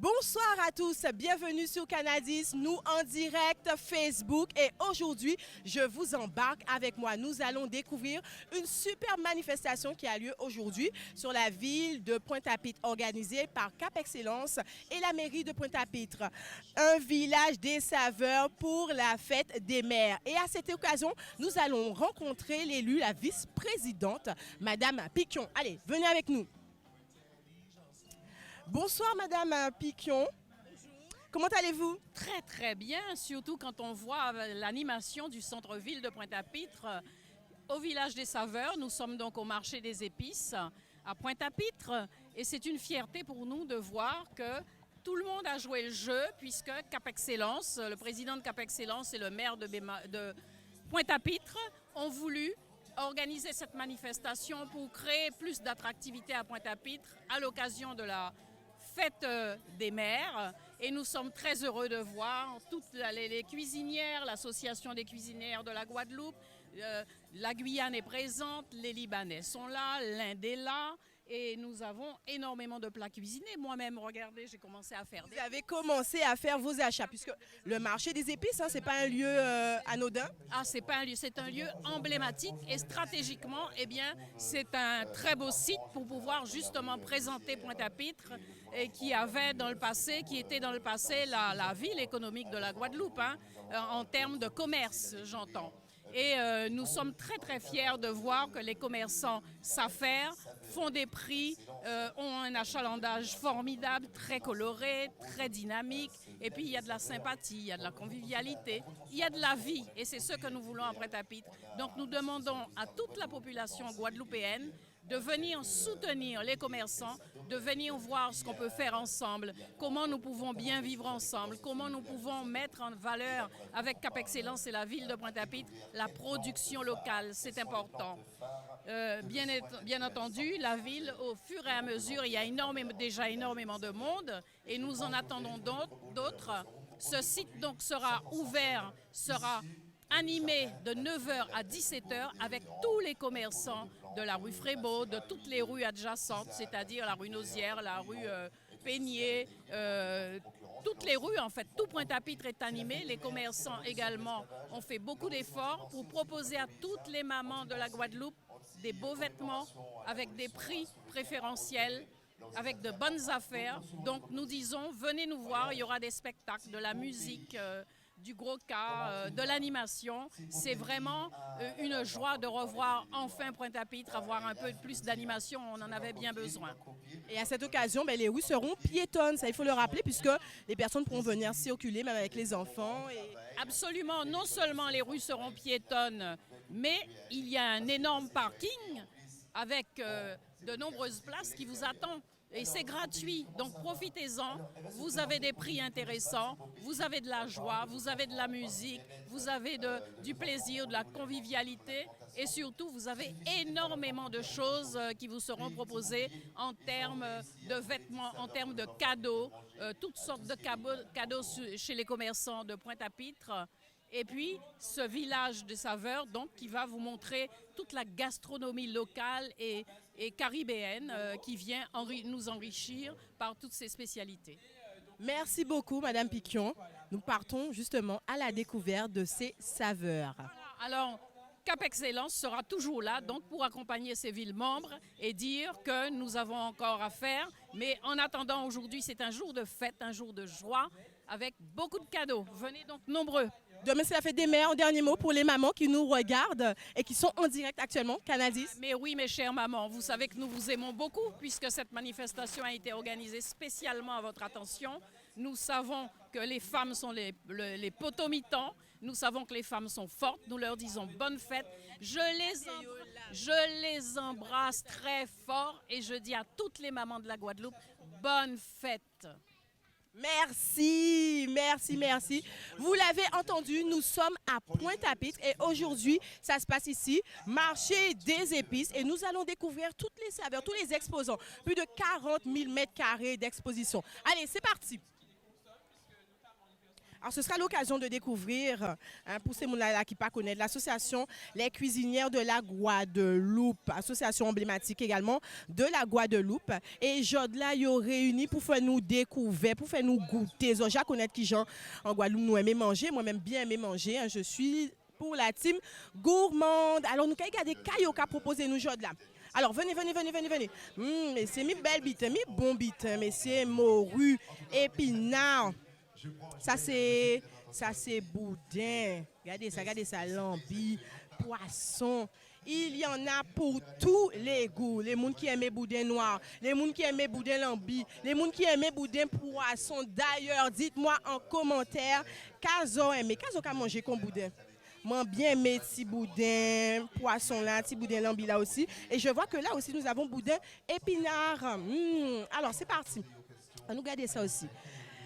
Bonsoir à tous, bienvenue sur Canadis, nous en direct Facebook et aujourd'hui je vous embarque avec moi. Nous allons découvrir une super manifestation qui a lieu aujourd'hui sur la ville de Pointe-à-Pitre organisée par Cap Excellence et la mairie de Pointe-à-Pitre. Un village des saveurs pour la fête des mères. Et à cette occasion, nous allons rencontrer l'élu, la vice-présidente, Madame Piquion. Allez, venez avec nous. Bonsoir Madame Piquion. Comment allez-vous? Très très bien, surtout quand on voit l'animation du centre-ville de Pointe-à-Pitre au village des saveurs. Nous sommes donc au marché des épices à Pointe-à-Pitre et c'est une fierté pour nous de voir que tout le monde a joué le jeu puisque Cap Excellence, le président de Cap Excellence et le maire de Pointe-à-Pitre ont voulu organiser cette manifestation pour créer plus d'attractivité à Pointe-à-Pitre à l'occasion de la fête des mères. Et nous sommes très heureux de voir toutes les cuisinières, l'association des cuisinières de la Guadeloupe, la Guyane est présente, les Libanais sont là, l'Inde est là. Et nous avons énormément de plats cuisinés. Moi-même, regardez, j'ai commencé à faire. Vous avez commencé à faire vos achats, puisque le marché des épices, ce n'est pas un lieu anodin. Ah, c'est pas un lieu, c'est un lieu emblématique et stratégiquement, eh bien, c'est un très beau site pour pouvoir justement présenter Pointe-à-Pitre et qui était dans le passé la ville économique de la Guadeloupe, en termes de commerce, j'entends. Et nous sommes très très fiers de voir que les commerçants savent faire, font des prix, ont un achalandage formidable, très coloré, très dynamique. Et puis il y a de la sympathie, il y a de la convivialité, il y a de la vie. Et c'est ce que nous voulons à Pointe-à-Pitre. Donc nous demandons à toute la population guadeloupéenne de venir soutenir les commerçants, de venir voir ce qu'on peut faire ensemble, comment nous pouvons bien vivre ensemble, comment nous pouvons mettre en valeur avec Cap Excellence et la ville de Pointe-à-Pitre la production locale, c'est important. Bien entendu, la ville, au fur et à mesure, il y a déjà énormément de monde et nous en attendons d'autres. Ce site donc sera ouvert, sera animé de 9h à 17h avec tous les commerçants de la rue Frébeau, de toutes les rues adjacentes, c'est-à-dire la rue Nausière, la rue Peigné, toutes les rues en fait. Tout Pointe-à-Pitre est animé. Les commerçants également ont fait beaucoup d'efforts pour proposer à toutes les mamans de la Guadeloupe des beaux vêtements avec des prix préférentiels, avec de bonnes affaires. Donc nous disons, venez nous voir, il y aura des spectacles, de la musique, du gros cas, de l'animation. C'est vraiment une joie de revoir enfin Pointe-à-Pitre, avoir un peu plus d'animation, on en avait bien besoin. Et à cette occasion, les rues seront piétonnes, ça il faut le rappeler, puisque les personnes pourront venir circuler, même avec les enfants. Absolument, non seulement les rues seront piétonnes, mais il y a un énorme parking avec de nombreuses places qui vous attendent. Et c'est gratuit, donc profitez-en. Vous avez des prix intéressants, vous avez de la joie, vous avez de la musique, vous avez du plaisir, de la convivialité et surtout vous avez énormément de choses qui vous seront proposées en termes de vêtements, en termes de cadeaux, toutes sortes de cadeaux chez les commerçants de Pointe-à-Pitre. Et puis, ce village de saveurs, donc, qui va vous montrer toute la gastronomie locale et caribéenne qui vient nous enrichir par toutes ces spécialités. Merci beaucoup, Madame Piquion. Nous partons justement à la découverte de ces saveurs. Alors, Cap Excellence sera toujours là donc pour accompagner ces villes membres et dire que nous avons encore à faire. Mais en attendant, aujourd'hui, c'est un jour de fête, un jour de joie avec beaucoup de cadeaux. Venez donc nombreux. Demain, c'est la fête des mères. Un dernier mot pour les mamans qui nous regardent et qui sont en direct actuellement, Canadis. Mais oui, mes chères mamans, vous savez que nous vous aimons beaucoup puisque cette manifestation a été organisée spécialement à votre attention. Nous savons que les femmes sont les potomitans. Nous savons que les femmes sont fortes. Nous leur disons bonne fête. Je les embrasse très fort et je dis à toutes les mamans de la Guadeloupe, bonne fête. Merci, merci, merci. Vous l'avez entendu, nous sommes à Pointe-à-Pitre et aujourd'hui, ça se passe ici, marché des épices et nous allons découvrir toutes les saveurs, tous les exposants, plus de 40 000 mètres carrés d'exposition. Allez, c'est parti. Alors, ce sera l'occasion de découvrir, pour ces gens-là qui ne pas connaître, l'association Les Cuisinières de la Guadeloupe, association emblématique également de la Guadeloupe. Et Jodla, ils ont réuni pour faire nous découvrir, pour faire nous goûter. Déjà connaître qui gens en Guadeloupe nous aimons manger, moi-même bien aimé manger. Je suis pour la team gourmande. Alors, nous avons regardé Kayoka proposer nous Jodla. Alors, venez. Mais c'est mi belle bite, mi bon bite, mais c'est morue, épinard. Ça c'est boudin. Regardez ça, lambi, poisson. Il y en a pour tous les goûts. Les gens qui aiment boudin noir, les gens qui aiment boudin lambi, les gens qui aiment boudin poisson. D'ailleurs, dites-moi en commentaire, Kazo a mangé comme boudin. Moi bien aimé petit boudin poisson là, petit boudin lambi là aussi. Et je vois que là aussi nous avons boudin épinard. Alors c'est parti. On nous garder ça aussi.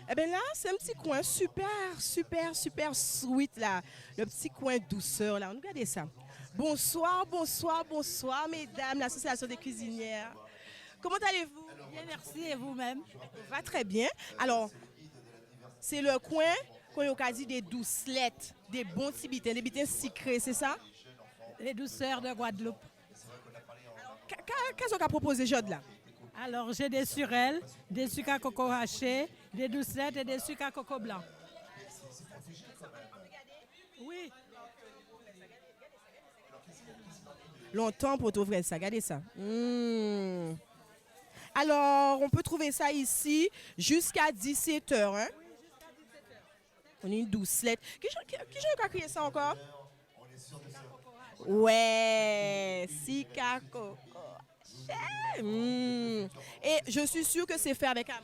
Eh bien là, c'est un petit coin super sweet là. Le petit coin douceur là. On nous garder ça. Bonsoir, mesdames, l'association des cuisinières. Comment allez-vous? Bien, merci. Et vous-même? Va très bien. Alors, c'est le coin qu'on a dit des doucelettes, des bons petits bitins, des bitins sucrés, c'est ça? Les douceurs de Guadeloupe. Qu'est-ce qu'on a proposé, Jode, là? Alors, j'ai des surelles, des sucres à coco hachés, des doucelettes et des sucres à coco blanc. Oui. Longtemps pour t'ouvrir ça, regardez ça. Alors, on peut trouver ça ici jusqu'à 17h. Hein? On a une doucelette. Qui a créé ça encore? Ouais, Sika Coco. Et je suis sûre que c'est fait avec amour.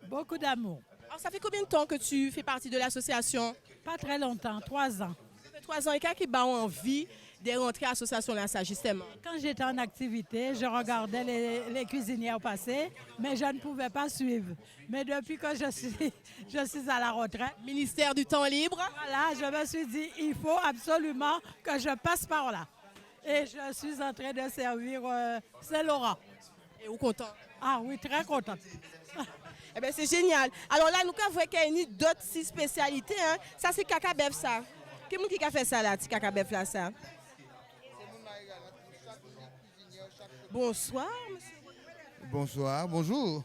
Beaucoup d'amour. Alors, ça fait combien de temps que tu fais partie de l'association? Pas très longtemps, 3 ans. Ça fait 3 ans et qu'est-ce qui m'a envie de rentrer à l'association là, ça, justement? Quand j'étais en activité, je regardais les cuisinières passer, mais je ne pouvais pas suivre. Mais depuis que je suis à la retraite, Ministère du temps libre. voilà, je me suis dit, il faut absolument que je passe par là. Et je suis en train de servir Saint-Laurent. Et vous content? Ah oui, très contente. Eh bien, c'est génial. Alors là, nous avons qu'il y a d'autres spécialités. Hein. Ça, c'est caca-bœuf, ça. Qui a fait ça, là, petit caca-bœuf, là, ça? Bonsoir, monsieur. Bonsoir, bonjour.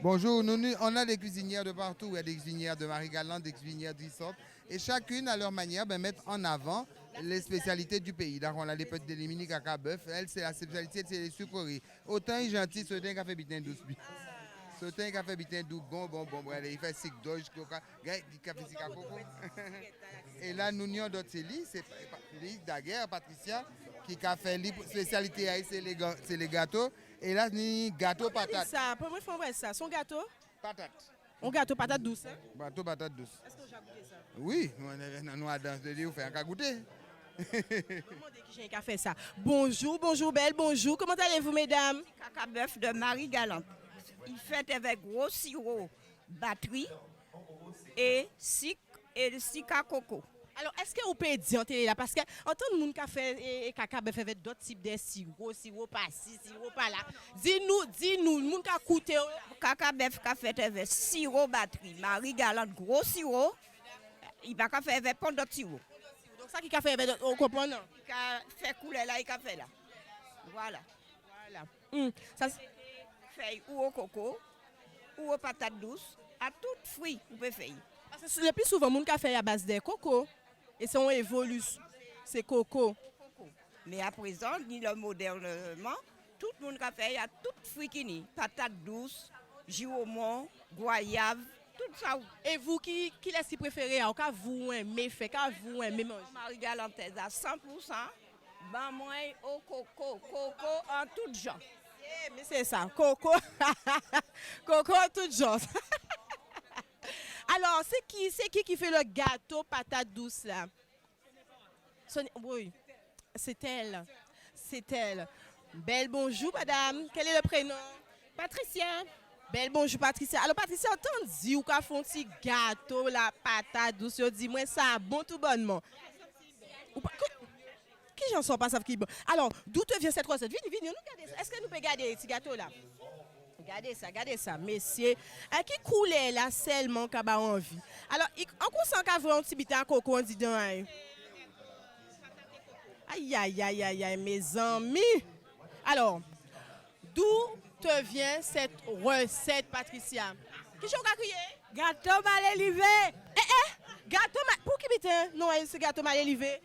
Bonjour, on a des cuisinières de partout. Il y a des cuisinières de Marie-Galante, des cuisinières d'Issop. Et chacune, à leur manière, mettre en avant les spécialités du pays. Donc, on a les petites d'éliminer caca bœuf. Elle, c'est la spécialité, c'est les sucreries. Autant il est gentil, c'est un café bitin douce. C'est un café bitin doux, bon. Il fait sic d'orge, café sic à coco. Et là, nous avons d'autres c'est Daguerre, Patricia, qui a fait la spécialité, c'est les gâteaux. Et là, nous avons gâteau patate. Ça, pour moi, il faut voir ça. Son gâteau? Patate. Un gâteau patate douce. Hein? Gâteau patate douce. Est-ce que vous avez goûté ça? Oui, nous avons dansé, vous faites un goûter. Demandez qui a fait ça. Bonjour, belle, bonjour. Comment allez-vous, mesdames? Caca bœuf de Marie-Galante. Il fait avec gros sirop, batterie et à coco. Alors, est-ce que vous pouvez dire en télé là? Parce que en tant que monde qui a fait caca bœuf avec d'autres types de sirop pas ci, sirop pas là. Dis-nous, le monde qui a coûté. Caca bœuf qui a fait avec sirop batterie. Marie-Galante, gros sirop. Il va faire avec pont d'autres sirop. Donc, ça qui a fait avec d'autres, on comprend, non? Il a fait couler là, il a fait là. Voilà. Ça, Fait ou au coco, ou aux patates douces, à tout fruit, vous pouvez faire. parce que le plus souvent, le monde qui a fait à base de coco. Et c'est on évolue, c'est coco. Mais à présent, ni le modernement, tout le monde qui a fait, il y a tout fruit qui n'y. Patates douces, giromon, goyave, tout ça. Et vous, qui laissez préférer? Quand vous aimez faire, quand vous aimez manger? Marie-Galante à 100%, ben moi au coco en tout genre. Mais c'est ça, coco. Coco tout genre. Alors, c'est qui fait le gâteau patate douce là? Oui, c'est elle. C'est elle. Belle bonjour, madame. Quel est le prénom? Patricia. Belle bonjour, Patricia. Alors, Patricia, on dit ou qu'a font un petit gâteau, la patate douce, dis-moi ça, bon tout bonnement. Qui j'en sors pas ça qui bon. Alors, d'où te vient cette recette? Viens, nous garder. Est-ce que nous pouvons garder ce gâteau là? Regardez ça, messieurs. À qui coulait là seulement qu'à ba envie. Alors, on consent qu'à voir un petit bitin à coco, on dit dans un. Aïe, mes amis. Alors, d'où te vient cette recette, Patricia? Qui j'en a crié? Gâteau mal élevé. Gâteau mal... Pour qui bitin? Non, c'est gâteau mal élevé.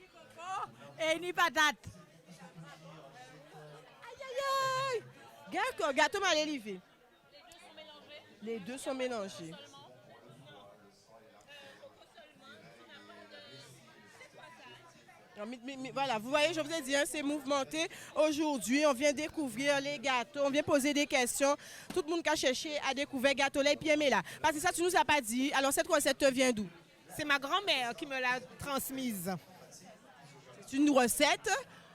Et ni patate. Aïe. D'accord, gâteau mal élevé. Les deux sont mélangés. Voilà, vous voyez, je vous ai dit, hein, c'est mouvementé. Aujourd'hui, on vient découvrir les gâteaux, on vient poser des questions. Tout le monde qui a cherché à découvrir gâteau lait et là. Parce que ça, tu nous as pas dit. Alors, cette recette te vient d'où? C'est ma grand-mère qui me l'a transmise. C'est une recette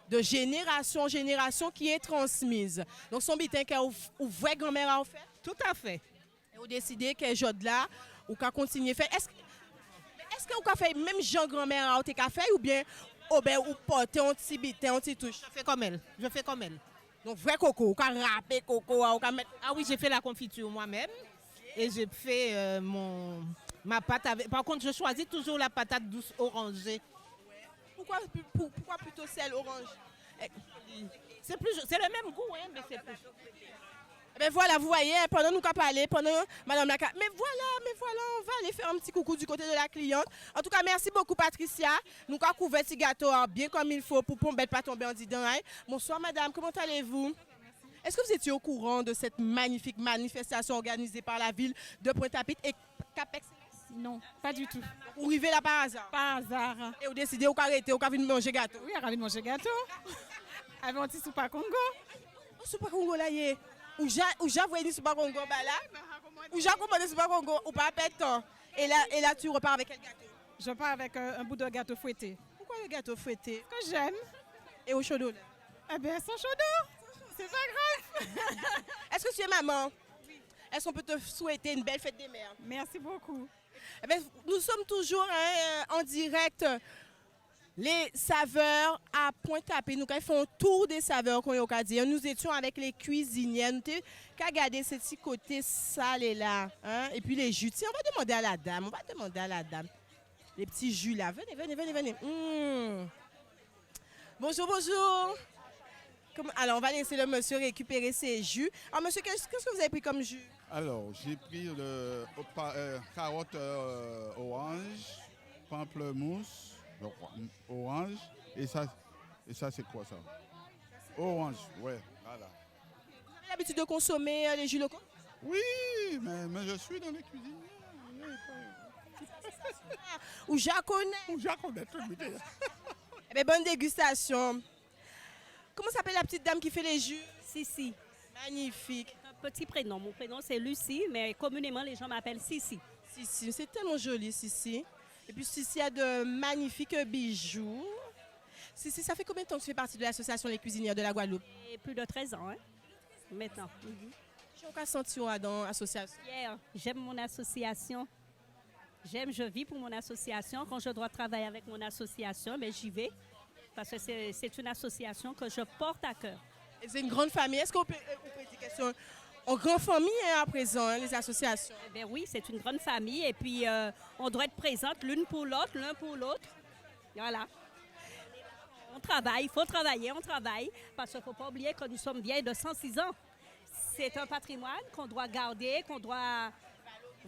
de génération en génération qui est transmise. Donc, son bitin ou vraie grand-mère a fait? Tout à fait. Et vous décidez que je là, ou qu'à continuer faire. Est-ce que vous avez fait même Jean-grand-mère a fait ou bien ou porter un petit bitin, un petit touche? Je fais comme elle. Donc, vrai coco, ou qu'à râper coco, ou qu'à mettre... Ah oui, j'ai fait la confiture moi-même. Et j'ai fait ma pâte avec... Par contre, je choisis toujours la patate douce orangée. Pourquoi plutôt celle orange? C'est le même goût, hein, mais c'est plus... Mais voilà, vous voyez, pendant nous qu'à parler, pendant Madame la... Mais voilà, on va aller faire un petit coucou du côté de la cliente. En tout cas, merci beaucoup Patricia. Nous avons couvert ce gâteau bien comme il faut pour ne pas tomber en dedans. Bonsoir Madame, comment allez-vous? Est-ce que vous étiez au courant de cette magnifique manifestation organisée par la ville de Pointe-à-Pitre et Capex? Non, pas du tout. Vous arrivez là par hasard? Par hasard. Et vous décidez, vous arrêtez, vous venir manger gâteau? Oui, on a manger gâteau. Avec un petit soupe à Congo. Soupe à Congo là, y est. Ou j'ai voyé du soupe à Congo là? Ou j'ai commandé soupe à Congo ou pas de temps? Et là, tu repars avec quel gâteau? Je pars avec un bout de gâteau fouetté. Pourquoi le gâteau fouetté? Que j'aime. Et au chaud d'eau là? Eh bien, sans chaud d'eau. C'est pas grave. Est-ce que tu es maman? Oui. Est-ce qu'on peut te souhaiter une belle fête des mères? Merci beaucoup. Eh bien, nous sommes toujours en direct. Les saveurs à Pointe-à-Pitre. Nous faisons un tour des saveurs qu'on a dit. Nous étions avec les cuisinières. Nous avons regardé ce petit côté salé là. Hein? Et puis les jus. Tiens, on va demander à la dame. Les petits jus là. Venez. Bonjour. Alors, on va laisser le monsieur récupérer ses jus. Alors, monsieur, qu'est-ce que vous avez pris comme jus? Alors, j'ai pris le carotte orange, pamplemousse, je crois, orange. Et ça c'est quoi ça? Orange, ouais, voilà. Vous avez l'habitude de consommer les jus locaux? Oui, mais je suis dans les cuisines. Ou je connais. Tout le monde. Eh bien, bonne dégustation. Comment s'appelle la petite dame qui fait les jus? Sissi. Magnifique. Un petit prénom. Mon prénom c'est Lucie, mais communément les gens m'appellent Sissi. Sissi, c'est tellement joli, Sissi. Et puis Sissi a de magnifiques bijoux. Sissi, ça fait combien de temps que tu fais partie de l'association Les Cuisinières de la Guadeloupe? Et plus de 13 ans, hein, maintenant. J'ai aucun senti dans l'association. Hier, j'aime mon association. Je vis pour mon association. Quand je dois travailler avec mon association, mais j'y vais. Parce que c'est une association que je porte à cœur. Et c'est une grande famille. Est-ce qu'on peut dire question en grande famille à présent, les associations? Eh bien oui, c'est une grande famille. Et puis, on doit être présente l'une pour l'autre, l'un pour l'autre. Voilà. On travaille, il faut travailler, on travaille. Parce qu'il ne faut pas oublier que nous sommes vieilles de 106 ans. C'est un patrimoine qu'on doit garder, qu'on doit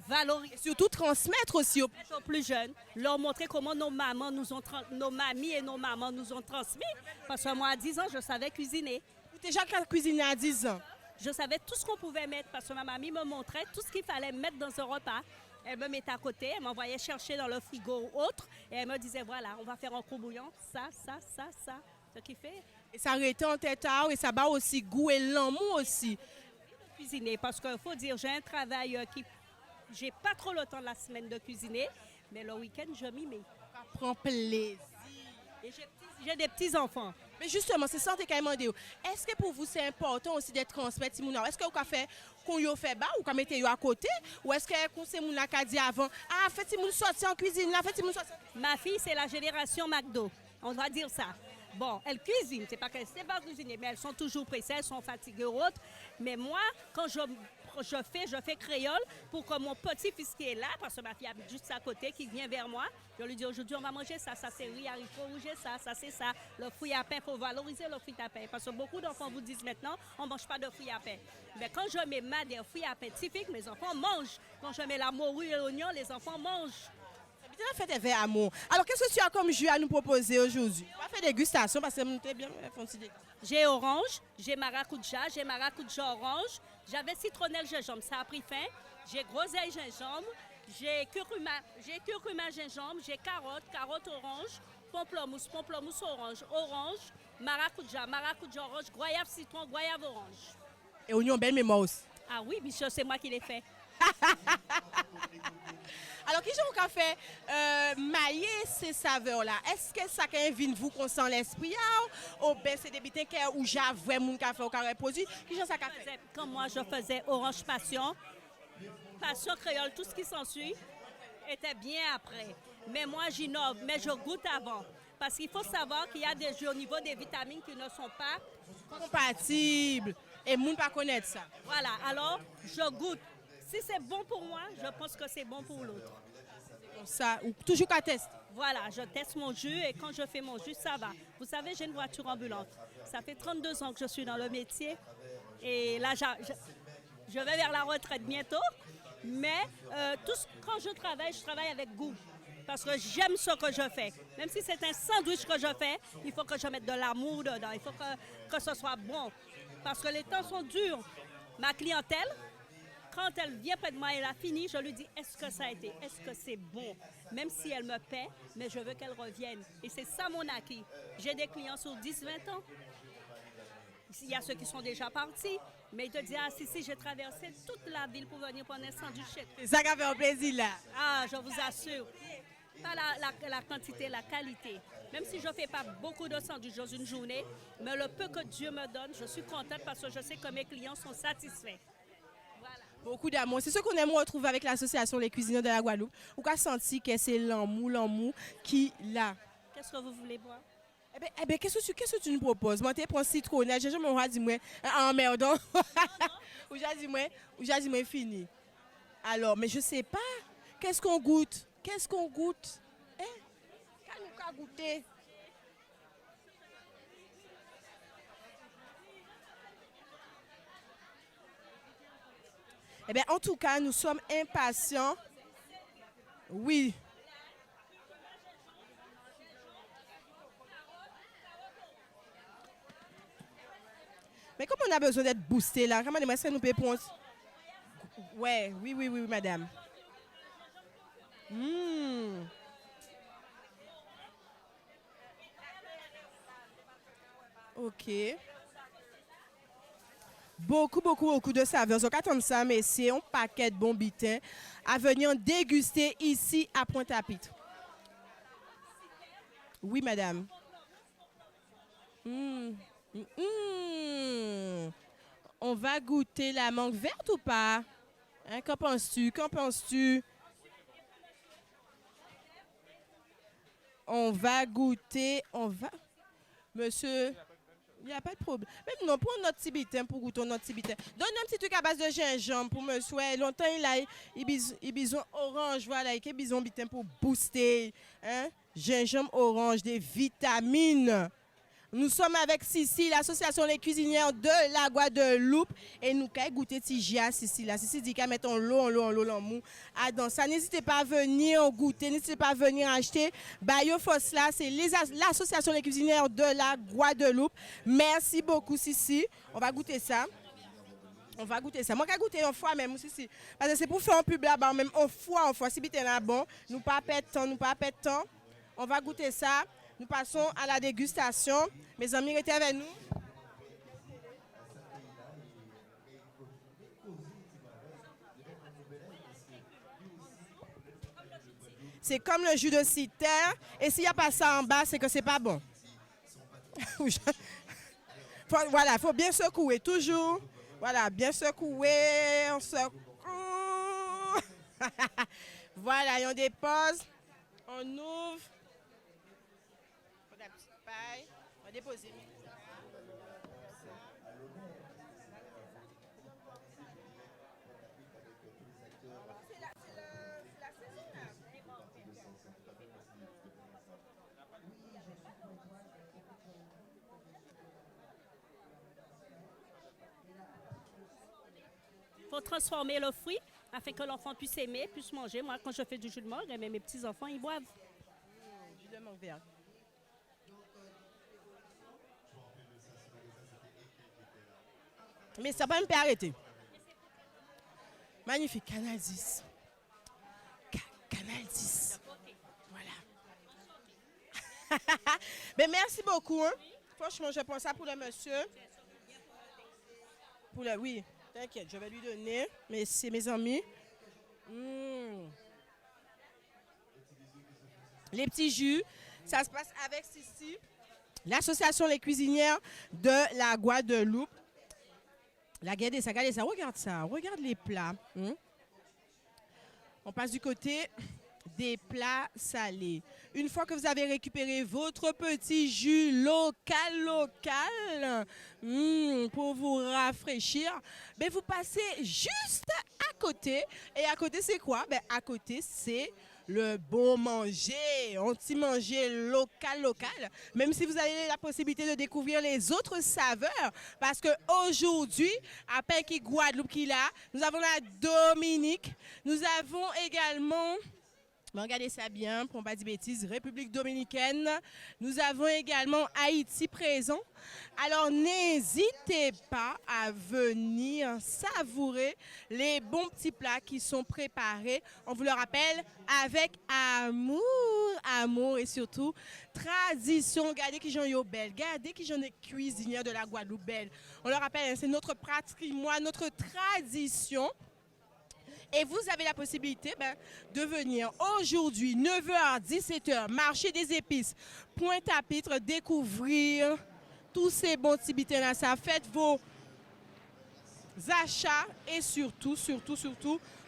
valoriser. Et surtout transmettre aussi aux plus jeunes, leur montrer comment nos mamies et nos mamans nous ont transmis. Parce que moi, à 10 ans, je savais cuisiner. Vous déjà cuisiné à 10 ans? Je savais tout ce qu'on pouvait mettre parce que ma mamie me montrait tout ce qu'il fallait mettre dans un repas. Elle me mettait à côté, elle m'envoyait chercher dans le frigo ou autre et elle me disait voilà, on va faire un gros bouillon, ça. Ce qui fait. Et ça arrêtait en tête et ça bat aussi goût et l'amour aussi. Cuisiner parce qu'il faut dire, j'ai un travail qui. J'ai pas trop le temps la semaine de cuisiner, mais le week-end, je m'y mets. Ça prend plaisir. Et j'ai des petits-enfants. Mais justement, c'est ça que je demandé. Est-ce que pour vous, c'est important aussi d'être transmis? Est-ce que vous avez fait qu'on y fait bas ou qu'on mette à côté? Ou est-ce que c'est mon qui a dit avant, ah, faites-moi sortir en cuisine, là, faites-moi sortir? Ma fille, c'est la génération McDo. On va dire ça. Bon, elle cuisine, c'est pas qu'elle ne sait pas cuisiner, mais elles sont toujours pressées, elles sont fatiguées ou autres. Mais moi, quand je je fais créole pour que mon petit-fils qui est là, parce que ma fille habite juste à côté, qui vient vers moi, je lui dis aujourd'hui on va manger ça, ça c'est riz, haricot rouge, ça c'est ça. Le fruit à pain, il faut valoriser le fruit à pain. Parce que beaucoup d'enfants vous disent maintenant, on ne mange pas de fruits à pain. Mais quand je mets des fruits à pain typiques, mes enfants mangent. Quand je mets la morue et l'oignon, les enfants mangent. En fait, un verre amour. Alors, qu'est-ce que tu as comme jus à nous proposer aujourd'hui? On va faire dégustation parce que c'est bien. J'ai orange, j'ai maracuja orange, j'avais citronnelle gingembre, ça a pris fin. J'ai groseille gingembre, j'ai curcuma gingembre, j'ai carotte orange, pamplemousse orange, maracuja orange, goyave citron, goyave orange. Et oignon, belle mémoire aussi. Ah oui, monsieur, c'est moi qui l'ai fait. Alors, qui j'ai qu'à faire mailler ces saveurs-là? Est-ce que ça invite vous qu'on sent l'esprit ou bien c'est des bitins où j'avais mon café au carré produit? Qui j'ai ça qu'à faire? Quand moi je faisais orange passion créole, tout ce qui s'ensuit était bien après. Mais moi j'innove, mais je goûte avant. Parce qu'il faut savoir qu'il y a des jus au niveau des vitamines qui ne sont pas compatibles. Et le monde ne connaît pas ça. Voilà, alors je goûte. Si c'est bon pour moi, je pense que c'est bon pour l'autre. Ça, ou toujours qu'à tester. Voilà, je teste mon jus et quand je fais mon jus, ça va. Vous savez, j'ai une voiture ambulante. Ça fait 32 ans que je suis dans le métier. Et là, je vais vers la retraite bientôt. Mais quand je travaille avec goût. Parce que j'aime ce que je fais. Même si c'est un sandwich que je fais, il faut que je mette de l'amour dedans. Il faut que ce soit bon. Parce que les temps sont durs. Ma clientèle, quand elle vient près de moi et elle a fini, je lui dis, est-ce que ça a été? Est-ce que c'est bon? Même si elle me paie, mais je veux qu'elle revienne. Et c'est ça mon acquis. J'ai des clients sur 10-20 ans. Il y a ceux qui sont déjà partis, mais ils te disent, ah si, j'ai traversé toute la ville pour venir prendre un sandwich. C'est ça qui a fait un plaisir là. Ah, je vous assure. Pas la quantité, la qualité. Même si je ne fais pas beaucoup de sandwichs dans une journée, mais le peu que Dieu me donne, je suis contente parce que je sais que mes clients sont satisfaits. Voilà. Beaucoup d'amour. C'est ce qu'on aime retrouver avec l'association Les Cuisiniers de la Guadeloupe. Ou qu'a senti que c'est l'amour qui là. Qu'est-ce que vous voulez boire? Eh bien, qu'est-ce que tu nous proposes? Moi, tu prends citronnelle, j'ai jamais dit moi, emmerdant. Ou j'ai dit moi, fini. Alors, mais je sais pas. Qu'est-ce qu'on goûte? Hein? Qu'est-ce qu'on goûter? Eh bien, en tout cas, nous sommes impatients. Oui. Mais comme on a besoin d'être boosté là, comment est-ce que nous pouvons prendre? Ouais, oui, madame. Ok. Beaucoup de saveurs. Donc, attendez ça, messieurs, un paquet de bons bitins à venir déguster ici à Pointe-à-Pitre. Oui, madame. On va goûter la mangue verte ou pas? Hein, qu'en penses-tu? On va goûter, Monsieur, il n'y a pas de problème. Même non, pour notre petit bitin, pour goûter notre petit bitin. Donne un petit truc à base de gingembre pour monsieur. Longtemps, il bison orange, voilà, il a bison bitin pour booster. Hein? Gingembre orange, des vitamines. Nous sommes avec Sissi, l'association Les Cuisinières de la Guadeloupe. Et nous avons goûté Tijia, Sissi. Sissi dit qu'elle met en l'eau, mou. Dans ça, n'hésitez pas à venir goûter, n'hésitez pas à venir acheter. Biofos là, c'est l'association Les Cuisinières de la Guadeloupe. Merci beaucoup, Sissi. On va goûter ça. Moi, je vais goûter une fois même, Sissi. Parce que c'est pour faire un pub là-bas, même une fois. Si c'est là bon, nous pas perdre temps. On va goûter ça. Nous passons à la dégustation. Mes amis, restez avec nous. C'est comme le jus de citerne. Et s'il n'y a pas ça en bas, c'est que c'est pas bon. Voilà, il faut bien secouer, toujours. Voilà, bien secouer. On secoue. Voilà, et on dépose. On ouvre. On va déposer. faut transformer le fruit afin que l'enfant puisse aimer, puisse manger. Moi, quand je fais du jus de mangue, mes petits-enfants, ils boivent. Jus de mangue vert. Mais ça va me faire arrêter. Magnifique, Canal 10. Canal 10. Voilà. Mais merci beaucoup. Hein. Franchement, je prends ça pour le monsieur. Oui, t'inquiète, je vais lui donner. Mais c'est mes amis. Les petits jus, ça se passe avec Sissi, l'association Les Cuisinières de la Guadeloupe. Regardez ça, regarde ça, regarde les plats. On passe du côté des plats salés. Une fois que vous avez récupéré votre petit jus local, pour vous rafraîchir, ben vous passez juste à côté. Et à côté, c'est quoi? Ben à côté, c'est le bon manger, un petit manger local. Même si vous avez la possibilité de découvrir les autres saveurs, parce qu'aujourd'hui, à Pinky Guadeloupe qui là, nous avons la Dominique, nous avons également... Regardez ça bien, pour ne pas dire bêtises, République dominicaine. Nous avons également Haïti présent. Alors n'hésitez pas à venir savourer les bons petits plats qui sont préparés. On vous le rappelle, avec amour et surtout tradition. Regardez qui j'en ai belle, regardez qui j'en ai cuisinière de la Guadeloupe belle. On le rappelle, c'est notre patrimoine, notre tradition. Et vous avez la possibilité de venir aujourd'hui, 9h, 17h, marché des épices, Pointe-à-Pitre, découvrir tous ces bons petits bitins-là. Ça faites vos achats et surtout,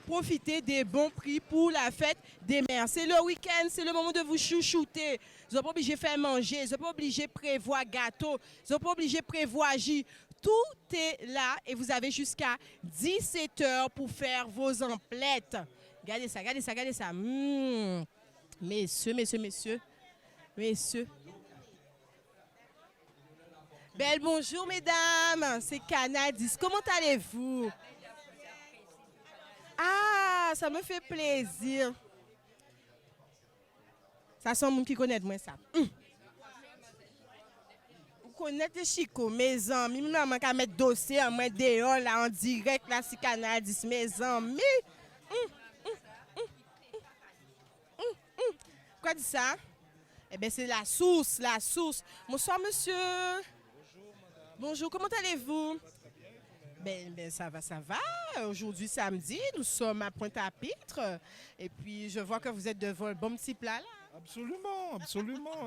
profitez des bons prix pour la fête des mères. C'est le week-end, c'est le moment de vous chouchouter. Vous n'êtes pas obligé de faire manger, vous n'êtes pas obligé de prévoir gâteau, vous n'êtes pas obligé de prévoir jus. Tout est là et vous avez jusqu'à 17h pour faire vos emplettes. Regardez ça. Messieurs. Belle bonjour mesdames, c'est Canal 10. Comment allez-vous? Ah, ça me fait plaisir. Ça sent monde qui connaît moi ça. Connaître les chicots, mes amis, maman qui mettre dossier en moi dehors là en direct là sur Canal 10, mes amis. Quoi dit ça? Eh bien c'est la source. Bonsoir monsieur. Bonjour, comment allez-vous? Ben ça va. Aujourd'hui samedi, nous sommes à Pointe-à-Pitre et puis je vois que vous êtes devant un bon petit plat là. Absolument. Un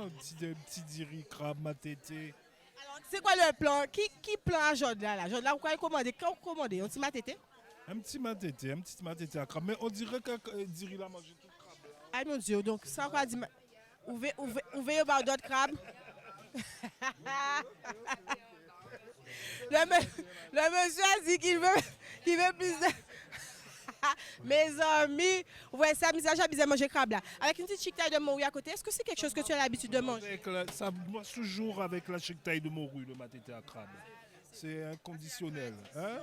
petit diri, crabe, matété. C'est quoi le plan? Qui plan à Jodla là? Jodla, pourquoi il commande? Quand vous commandez? Un petit matété? Un petit matété à crabe. Mais on dirait que Diri l'a mangé tout crabe. Ah mon Dieu, donc ça va dire... Ouvrez au bar d'autres crabes. Le monsieur a dit qu'il veut plus de... Mes amis, ouais, ça, j'ai besoin de manger crabe là. Avec une petite chic taille de morue à côté, est-ce que c'est quelque chose que tu as l'habitude de manger? Ça mange toujours avec la chic taille de morue, le matété à crabe. C'est inconditionnel. Hein?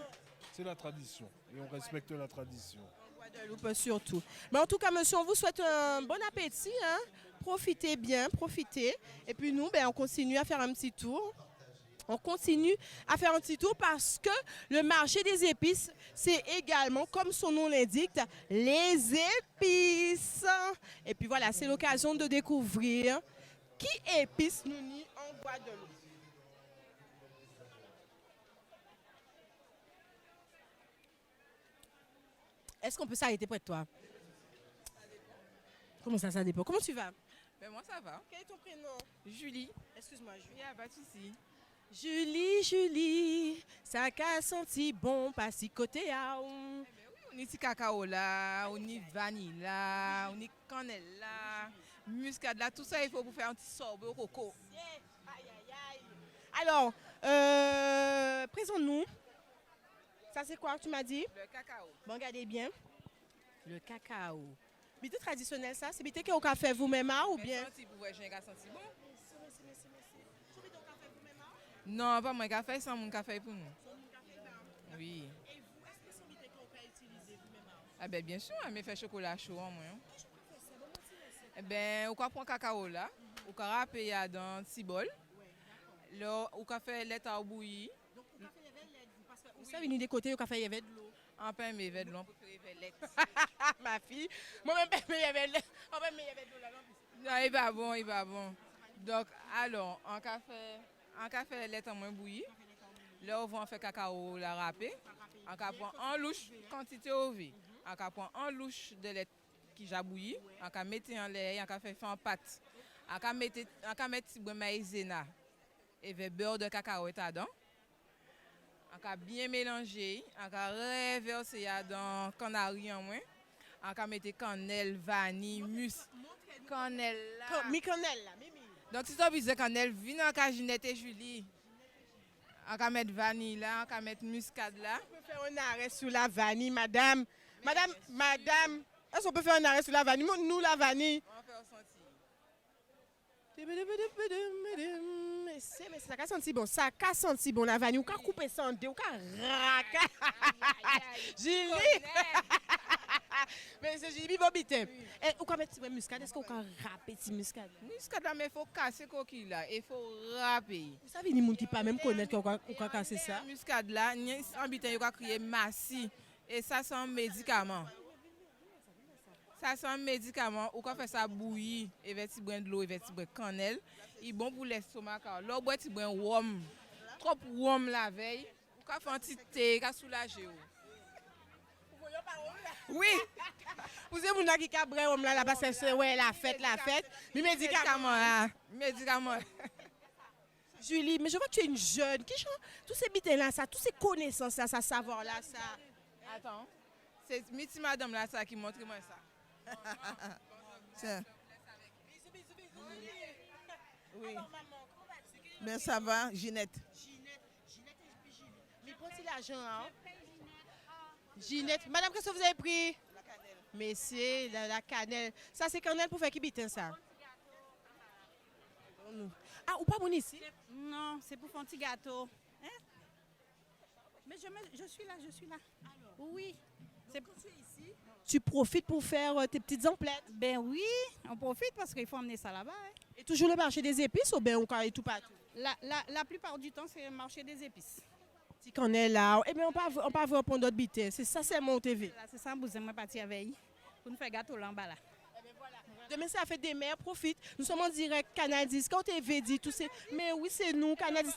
C'est la tradition. Et on respecte la tradition. Guadeloupe surtout. Mais en tout cas, monsieur, on vous souhaite un bon appétit. Hein? Profitez bien, profitez. Et puis nous, on continue à faire un petit tour. Parce que le marché des épices, c'est également, comme son nom l'indique, les épices. Et puis voilà, c'est l'occasion de découvrir qui épice nous nie en Guadeloupe. Est-ce qu'on peut s'arrêter près de toi? Comment ça dépend? Comment tu vas? Ben moi ça va. Quel est ton prénom? Julie. Excuse-moi, Julie. Il n'y a pas de souci. Julie, ça a senti bon, pas si côté à on. On est cacao là, on est vanille là, on est cannelle là, muscade là, tout ça il faut pour faire un petit sorbet au coco. Alors, présente-nous. Ça c'est quoi tu m'as dit? Le cacao. Bon, regardez bien. Le cacao. Bité traditionnel ça, c'est bité que vous fait vous-même ou bien? Senti pour voir, j'ai senti bon. Non, pas moi café, c'est mon café pour nous. Oui. Et vous, est-ce que c'est bité que vous Ah ben bien sûr, mais fait chocolat chaud en moins. Eh ben, on prend cacao là, on râper dans petit bol. Là, on fait lait à bouillir. Vous savez, des côtés, on fait il y avait de l'eau. En pain, mais il y avait de l'eau. Lait. Ma fille, moi-même, il y avait de l'eau. En même, il y avait de l'eau là. Non, il va bon, il va bon. Donc, alors, on fait lait à moins bouillir. Là, on va faire cacao la râper. On prend en louche quantité au vie. On prend en louche de lait qui j'ai bouilli. On mettre en lait, on fait en pâte. On mettre petit peu maïzena et le beurre de cacao dedans. On a bien mélangé, on a reversé dans le canari en moins. On a mis cannelle, vanille, cannelle là. Mi cannelle là, donc si tu as besoin de cannelle, viens dans la Ginette et Julie. On a mettre vanille là, on a mettre muscade là. On peut faire un arrêt sur la vanille, madame. Madame, est-ce qu'on peut faire un arrêt sur la vanille? Nous, la vanille. On va faire sentir. Mais ça a senti bon, ça a senti bon la vanille. On peut couper ça en deux, on peut raca. Julie! Mais c'est Julie Bobité. Et on peut mettre petit muscade, est-ce qu'on peut râper petit muscade? Muscade là, mais il faut casser coquille là, il faut râper. Vous savez, les gens qui ne pas même connaître qu'on peut casser ça. Muscade là, en bitin, il va crier massi. Et ça, c'est un médicament. Ça, c'est un médicament. Ou quand on fait ça bouillir, et petit brin de l'eau, et petit brin de cannelle, il est bon pour l'estomac. Là, on boit petit brin warm. Trop warm la veille. Ou quand on fait un petit thé, il soulager. Oui. Vous savez, vous n'avez qu'à brin warm là, parce que c'est la fête. Mais médicament là. Médicament. Julie, mais je vois que tu es une jeune. Tous ces bitins là, ça, toutes ces connaissances là, ça savoir là, ça. Attends. C'est Miti Madame là, ça qui montre moi ça. Oui. Mais ça va, Ginette. Mais prends-tu l'argent, hein? Ginette. Madame, qu'est-ce que vous avez pris? La cannelle. Mais c'est la cannelle. Ça, c'est cannelle pour faire qui bitin, ça? Ah, ou pas bon ici? Non, c'est pour faire un petit gâteau. Hein? Mais je suis là. Alors, oui. C'est pour ici. Tu profites pour faire tes petites emplettes? Ben oui, on profite parce qu'il faut emmener ça là-bas. Hein. Et toujours le marché des épices ou bien on carré tout partout? La plupart du temps, c'est le marché des épices. Si qu'on est là, eh bien on peut avoir pour d'autres bites. C'est ça, c'est mon TV. C'est ça, vous aimez partir avec pour nous faire gâteau là en bas là. Demain, ça fait des mères, profite. Nous sommes en direct Canal 10. Quand TV dit tout c'est. Mais oui, c'est nous, Canal 10.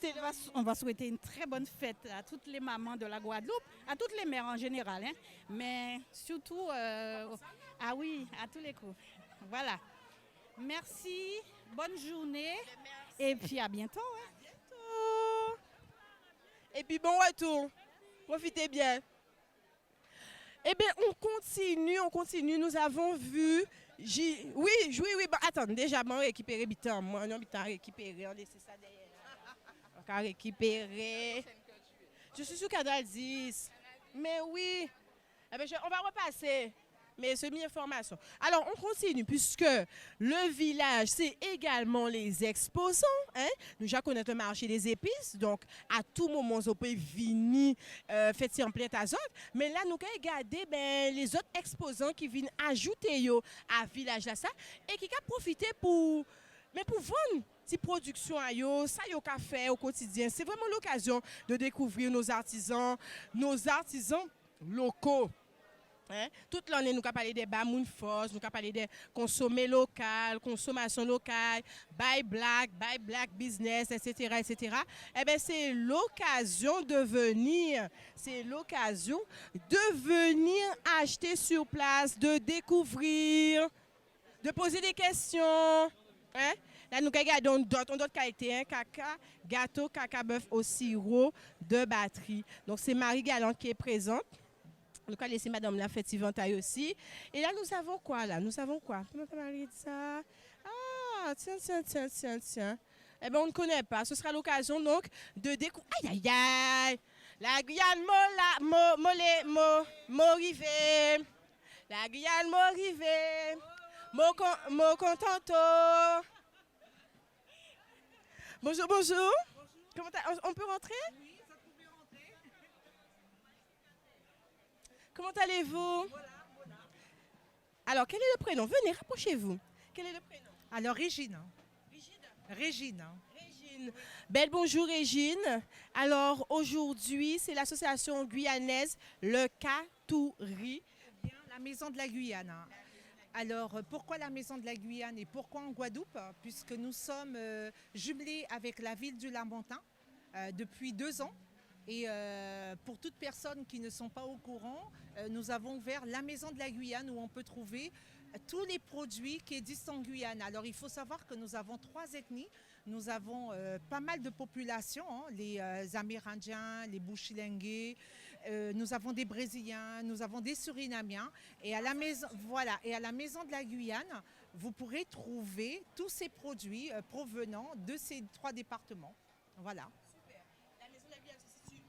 On va souhaiter une très bonne fête à toutes les mamans de la Guadeloupe, à toutes les mères en général, hein, mais surtout, ah oui, à tous les coups. Voilà. Merci, bonne journée et puis à bientôt. Hein. À bientôt. Et puis bon retour. Profitez bien. Eh bien, on continue. Nous avons vu. Oui. Bon, attends, déjà, on récupéré bitan. Moi, on a récupéré. On laisse ça derrière. On a récupéré. Je suis sur Canal 10. Mais oui. Eh bien, on va repasser. Mais c'est une information. Alors, on continue puisque le village, c'est également les exposants. Hein? Nous déjà connaissons le marché des épices. Donc, à tout moment, on peut venir faire en plein azot. Mais là, nous allons regarder les autres exposants qui viennent ajouter à village là ça et qui ont profité pour vendre ces productions à yo, ça yo qu'a fait au quotidien. C'est vraiment l'occasion de découvrir nos artisans locaux. Hein? Toute l'année, nous avons parlé des bamoun force, nous avons parlé des consommer local, consommation locale, buy black business, etc. Eh bien, c'est l'occasion de venir acheter sur place, de découvrir, de poser des questions. Hein? Là, nous regardons d'autres qualités, hein? Caca, gâteau, caca bœuf au sirop de batterie. Donc, c'est Marie Galante qui est présente. Nous allons laisser madame la fête inventaire aussi. Et là, nous avons quoi là? Nous avons quoi? Comment parler de ça? Ah, tiens. Eh bien, on ne connaît pas. Ce sera l'occasion donc de découvrir. Aïe. La Guyane Morivé. La Guyane Morivé. Mo contanto. Bonjour. Comment on peut rentrer? Oui, ça pouvait rentrer. Comment allez-vous? Voilà. Alors, quel est le prénom? Venez, rapprochez-vous. Quel est le prénom? Alors, Régine. Régine. Régine. Belle bonjour, Régine. Alors, aujourd'hui, c'est l'association guyanaise Le Catouri. La Maison de la Guyane. Alors, pourquoi la Maison de la Guyane et pourquoi en Guadeloupe? Puisque nous sommes jumelés avec la ville du Lamentin depuis 2 ans. Et pour toutes personnes qui ne sont pas au courant, nous avons ouvert la Maison de la Guyane où on peut trouver tous les produits qui existent en Guyane. Alors, il faut savoir que nous avons 3 ethnies. Nous avons pas mal de populations, hein, les Amérindiens, les Bushilingués, nous avons des Brésiliens, nous avons des Surinamiens. Et à la maison, voilà, et à la Maison de la Guyane, vous pourrez trouver tous ces produits provenant de ces 3 départements. Voilà.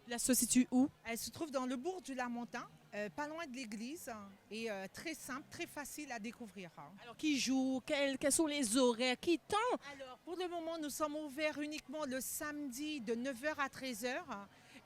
La se situe où? Elle se trouve dans le bourg du Lamentin, pas loin de l'église, et très simple, très facile à découvrir. Alors, qui joue? Quels sont les horaires? Qui tend? Alors, pour le moment, nous sommes ouverts uniquement le samedi de 9h à 13h.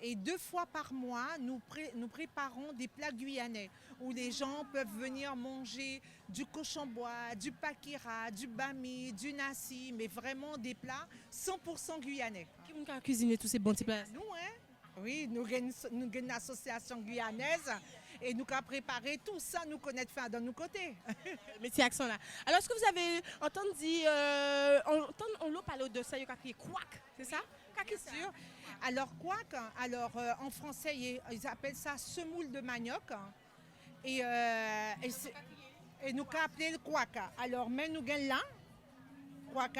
Et 2 fois par mois, nous préparons des plats guyanais où les gens peuvent venir manger du cochon-bois, du pakira, du bami, du nasi, mais vraiment des plats 100% guyanais. Qui vous a cuisiné tous ces bons petits plats? Nous, hein? Oui, nous avons une association guyanaise et nous avons préparé tout ça, nous connaissons faire de nos côtés. Métier accent là. Alors, est-ce que vous avez entendu, on l'a parlé de ça, il y a crié quack, c'est ça? Bien sûr. Alors, quack, alors, en français, ils appellent ça semoule de manioc. Et nous avons appelé le quack. Alors, mais nous gagnons là, quack.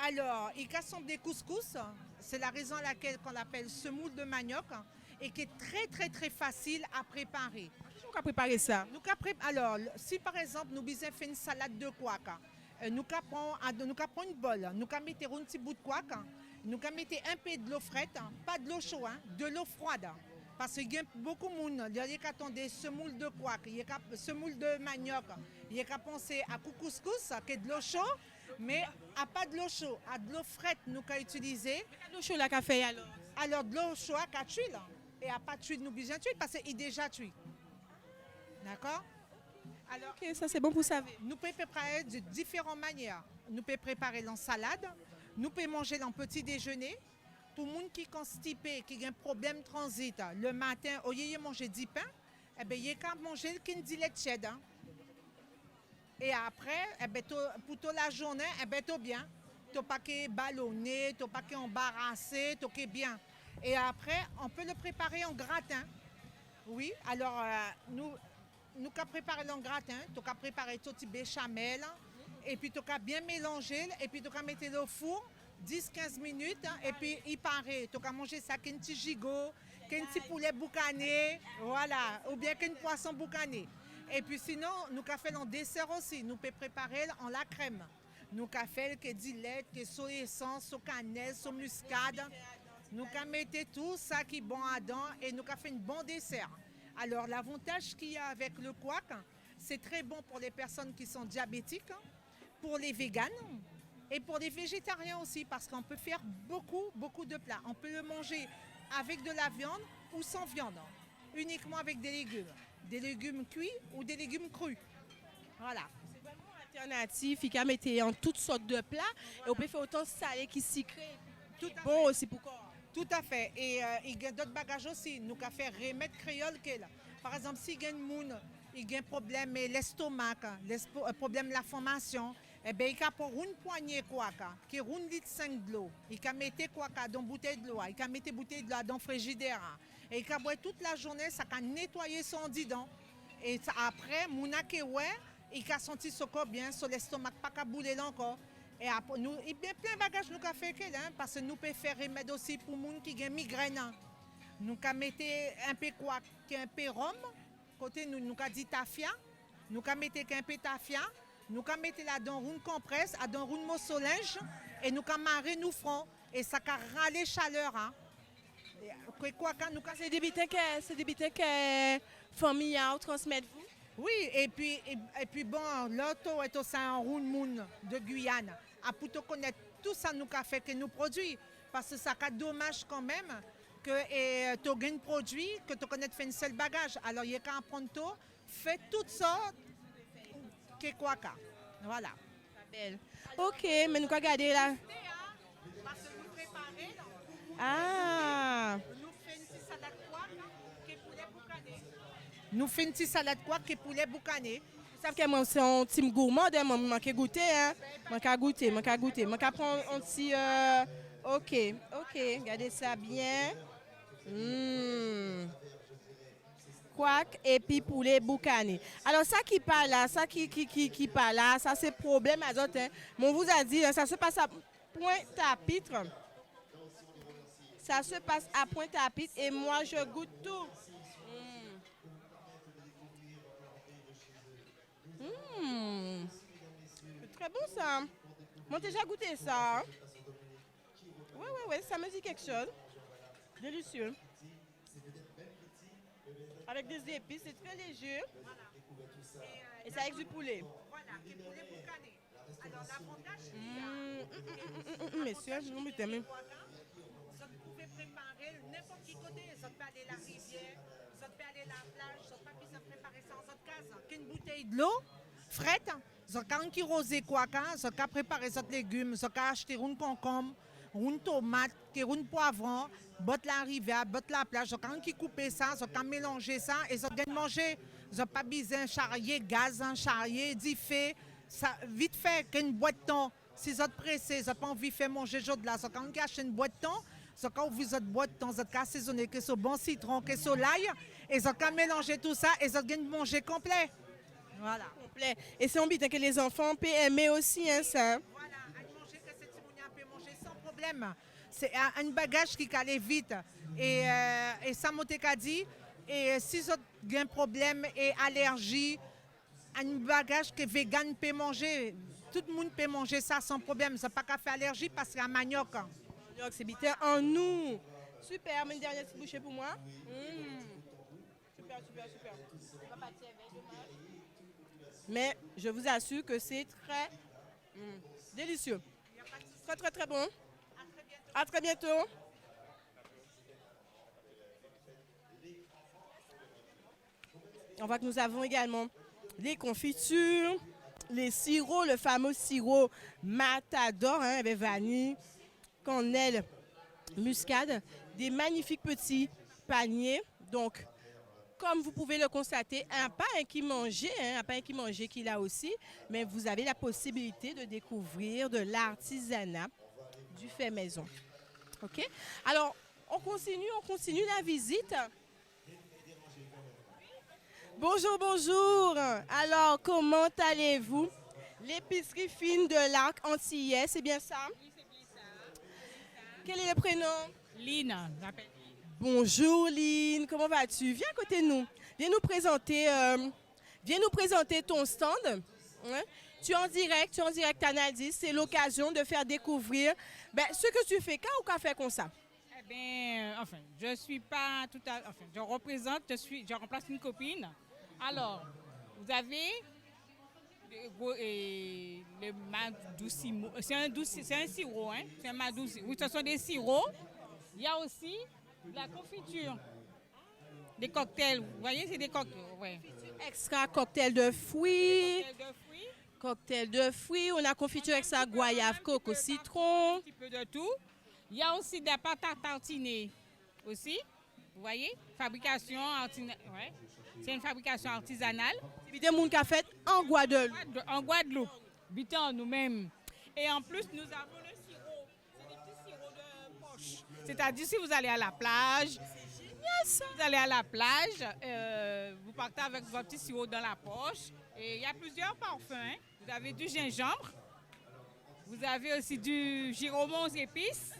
Alors, il assemble des couscous. C'est la raison à laquelle on l'appelle semoule de manioc et qui est très, très, très facile à préparer. Comment on a préparé ça? Alors, si par exemple, nous avons fait une salade de quack, nous prenons une bol, nous mettons un petit bout de quack, nous mettons un peu de l'eau frette, pas de l'eau chaude, hein, de l'eau froide. Parce qu'il y a beaucoup de monde qui attend des semoules de quack, des semoules de manioc, il y a penser à couscous, qui est de l'eau chaude, mais à pas de l'eau chaude, à de l'eau frette, nous avons utilisé. De l'eau chaude, la café alors? Alors, de l'eau chaude, à tuile. Et à pas de tuile, nous besoin de tuile parce qu'il est déjà tuile. D'accord? Alors, ok, ça c'est bon pour savoir. Nous pouvons préparer de différentes manières. Nous pouvons préparer en salade, nous pouvons manger en petit déjeuner. Pour les gens qui sont constipés, qui ont un problème de transit, le matin, au lieu de manger 10 pains, eh bien, ils peuvent manger le lait de cheddar. Et après, eh bien, pour toute la journée, eh bien, tu bien. Tu n'as pas qu'à ballonner, tu n'as pas qu'à embarrasser, tu es bien. Et après, on peut le préparer en gratin. Oui, alors nous avons préparé en gratin, tu as préparé tout petit béchamel, et puis tu as bien mélangé, et puis tu as mis au four 10-15 minutes, et puis il paraît. Tu as mangé ça avec un petit gigot, avec un petit poulet boucané, voilà, ou bien avec un poisson boucané. Et puis sinon, nous avons fait en dessert aussi, nous pouvons préparer en la crème. Nous avons fait que du lait, que sur essence, sur cannelle, sur muscade. Nous avons mis tout ça qui est bon à dents et nous avons fait un bon dessert. Alors l'avantage qu'il y a avec le quack, c'est très bon pour les personnes qui sont diabétiques, pour les véganes et pour les végétariens aussi parce qu'on peut faire beaucoup de plats. On peut le manger avec de la viande ou sans viande, uniquement avec des légumes cuits ou des légumes crus. Voilà. C'est vraiment alternatif, il peut mettre en toutes sortes de plats et on peut faire autant salé que sucré. Tout bon aussi pour corps. Tout à fait. Et il y a d'autres bagages aussi. Nous avons fait remède créole. Par exemple, si il y a un problème de l'estomac, problème de la formation, eh bien, il y a pour une poignée quoi, qui est 1,5 litre de l'eau. Il y a mettre quoi dans une bouteille de l'eau. Il y a mettre une bouteille de l'eau dans le frigidaire. Et il y a boire toute la journée, ça a nettoyer son didon. Et après, il y a senti ce corps bien sur l'estomac, pas qu'à bouler encore. Et après, nous, il y a plein de bagages nous avons fait parce que nous pouvons faire remède aussi pour les gens qui ont migraine. Nous avons mis un peu quoi, un peu rhum, côté nous avons dit tafia, nous avons mis un peu tafia, nous avons mis là-dedans une compresse, là-dedans une musselinge, et nous avons marré nous front, et ça a râlé chaleur. Hein. C'est des bitins que famille a transmettre vous? Oui, et puis bon, l'auto est aussi un round de Guyane. À pour te connaître tout ça nous a fait que nous produit. Parce que ça a dommage quand même que tu as un produit que tu connais fait un seul bagage. Alors il y a qu'à prendre tout, fait toutes sortes, Kekwaka. Voilà. Belle. Ok, mais nous allons regarder là. Parce que nous préparons, Ah, nous faisons une petite salade couac qui est poulet boucané. Nous faisons une petite salade couac qui est poulet boucané. vous savez que moi, c'est un petit gourmand, hein, moi, je manque goûter, hein. Manque goûter, manque goûter. Manque prendre un petit... Ok, regardez ça bien. Quack et puis poulet boucané. Alors ça qui parle là, ça qui parle là, ça c'est problème à d'autres. Hein. Mais on vous a dit, hein, ça se passe à Pointe-à-Pitre. Ça se passe à Pointe-à-Pitre et moi je goûte tout. C'est très bon ça. Moi j'ai déjà goûté ça. Ouais, ça me dit quelque chose. Délicieux. Avec des épices, c'est très léger. Et c'est avec du poulet. Voilà, qui est poulet boucané. Alors l'avantage, Messieurs, vous mettez même. vous pouvez préparer n'importe qui côté. Vous pouvez aller à la rivière, vous pouvez aller à la plage, vous pouvez besoin de préparer ça en votre case. Une bouteille de l'eau, frette, vous pouvez rosé quoi, vous pouvez préparer votre légumes, vous pouvez acheter une concombre, une tomate, une poivron, botte la rivière, botte la plage, vous pouvez couper ça, vous pouvez mélanger ça et vous pouvez manger. Vous n'avez pas besoin de charrier, gaz, charrier, diffé, ça vite fait qu'une boîte de thon. Si vous êtes pressé, vous n'avez pas envie de faire manger de là, vous pouvez acheter une boîte de thon. So, quand vous êtes boîte de temps, vous êtes assaisonné, que ce bon citron, que ce l'ail, et vous avez mélangé tout ça, et vous avez manger complet. Voilà. Complet. Et c'est un but que les enfants peuvent aimer aussi, hein, ça. Voilà, à manger que cette timonia peut manger sans problème. C'est un bagage qui allait vite. Et ça m'a dit, et si vous avez un problème et allergie, un bagage que vegan peut manger, tout le monde peut manger ça sans problème. Ça n'a pas qu'à faire allergie parce qu'il y a manioc. C'est bité en nous. Super, une dernière petite bouchée pour moi. Super. Mais je vous assure que c'est très délicieux. Très bon. À très bientôt. On voit que nous avons également les confitures, les sirops, le fameux sirop Matador, hein, avec vanille, cannelle, muscade, des magnifiques petits paniers. Donc, comme vous pouvez le constater, un pain qui mangeait qu'il a aussi, mais vous avez la possibilité de découvrir de l'artisanat du fait maison. OK? Alors, on continue la visite. Bonjour. Alors, comment allez-vous? L'épicerie fine de l'Arc Antillais, c'est bien ça? Oui, c'est bien ça. Quel est le prénom? Lynn, j'appelle. Bonjour Lynn, comment vas-tu? Viens à côté de nous. Viens nous présenter ton stand. Hein? Tu es en direct Canal 10. C'est l'occasion de faire découvrir ce que tu fais. Quand ou qu'a fait comme ça? Eh bien, je suis pas tout à... Enfin, je remplace une copine. Alors, vous avez le Madoucimo. C'est un sirop, hein? C'est un Madoucimo. Oui, ce sont des sirops. Il y a aussi de la confiture. Des cocktails. Vous voyez, c'est des cocktails. Ouais. Extra cocktail de fruits. Cocktail de fruits. On a confiture avec ça, goyave, coco, citron. Un petit peu de tout. Il y a aussi des pâtes à tartiner aussi. Vous voyez? Fabrication artisanale. Ouais. C'est une fabrication artisanale. C'est des gens qui ont fait en Guadeloupe. En Guadeloupe. Bitant nous-mêmes. Et en plus, nous avons le sirop. C'est des petits sirops de poche. C'est-à-dire, si vous allez à la plage, vous allez à la plage, vous partez avec votre petit sirop dans la poche. Et il y a plusieurs parfums. Hein. Vous avez du gingembre. Vous avez aussi du giromon aux épices.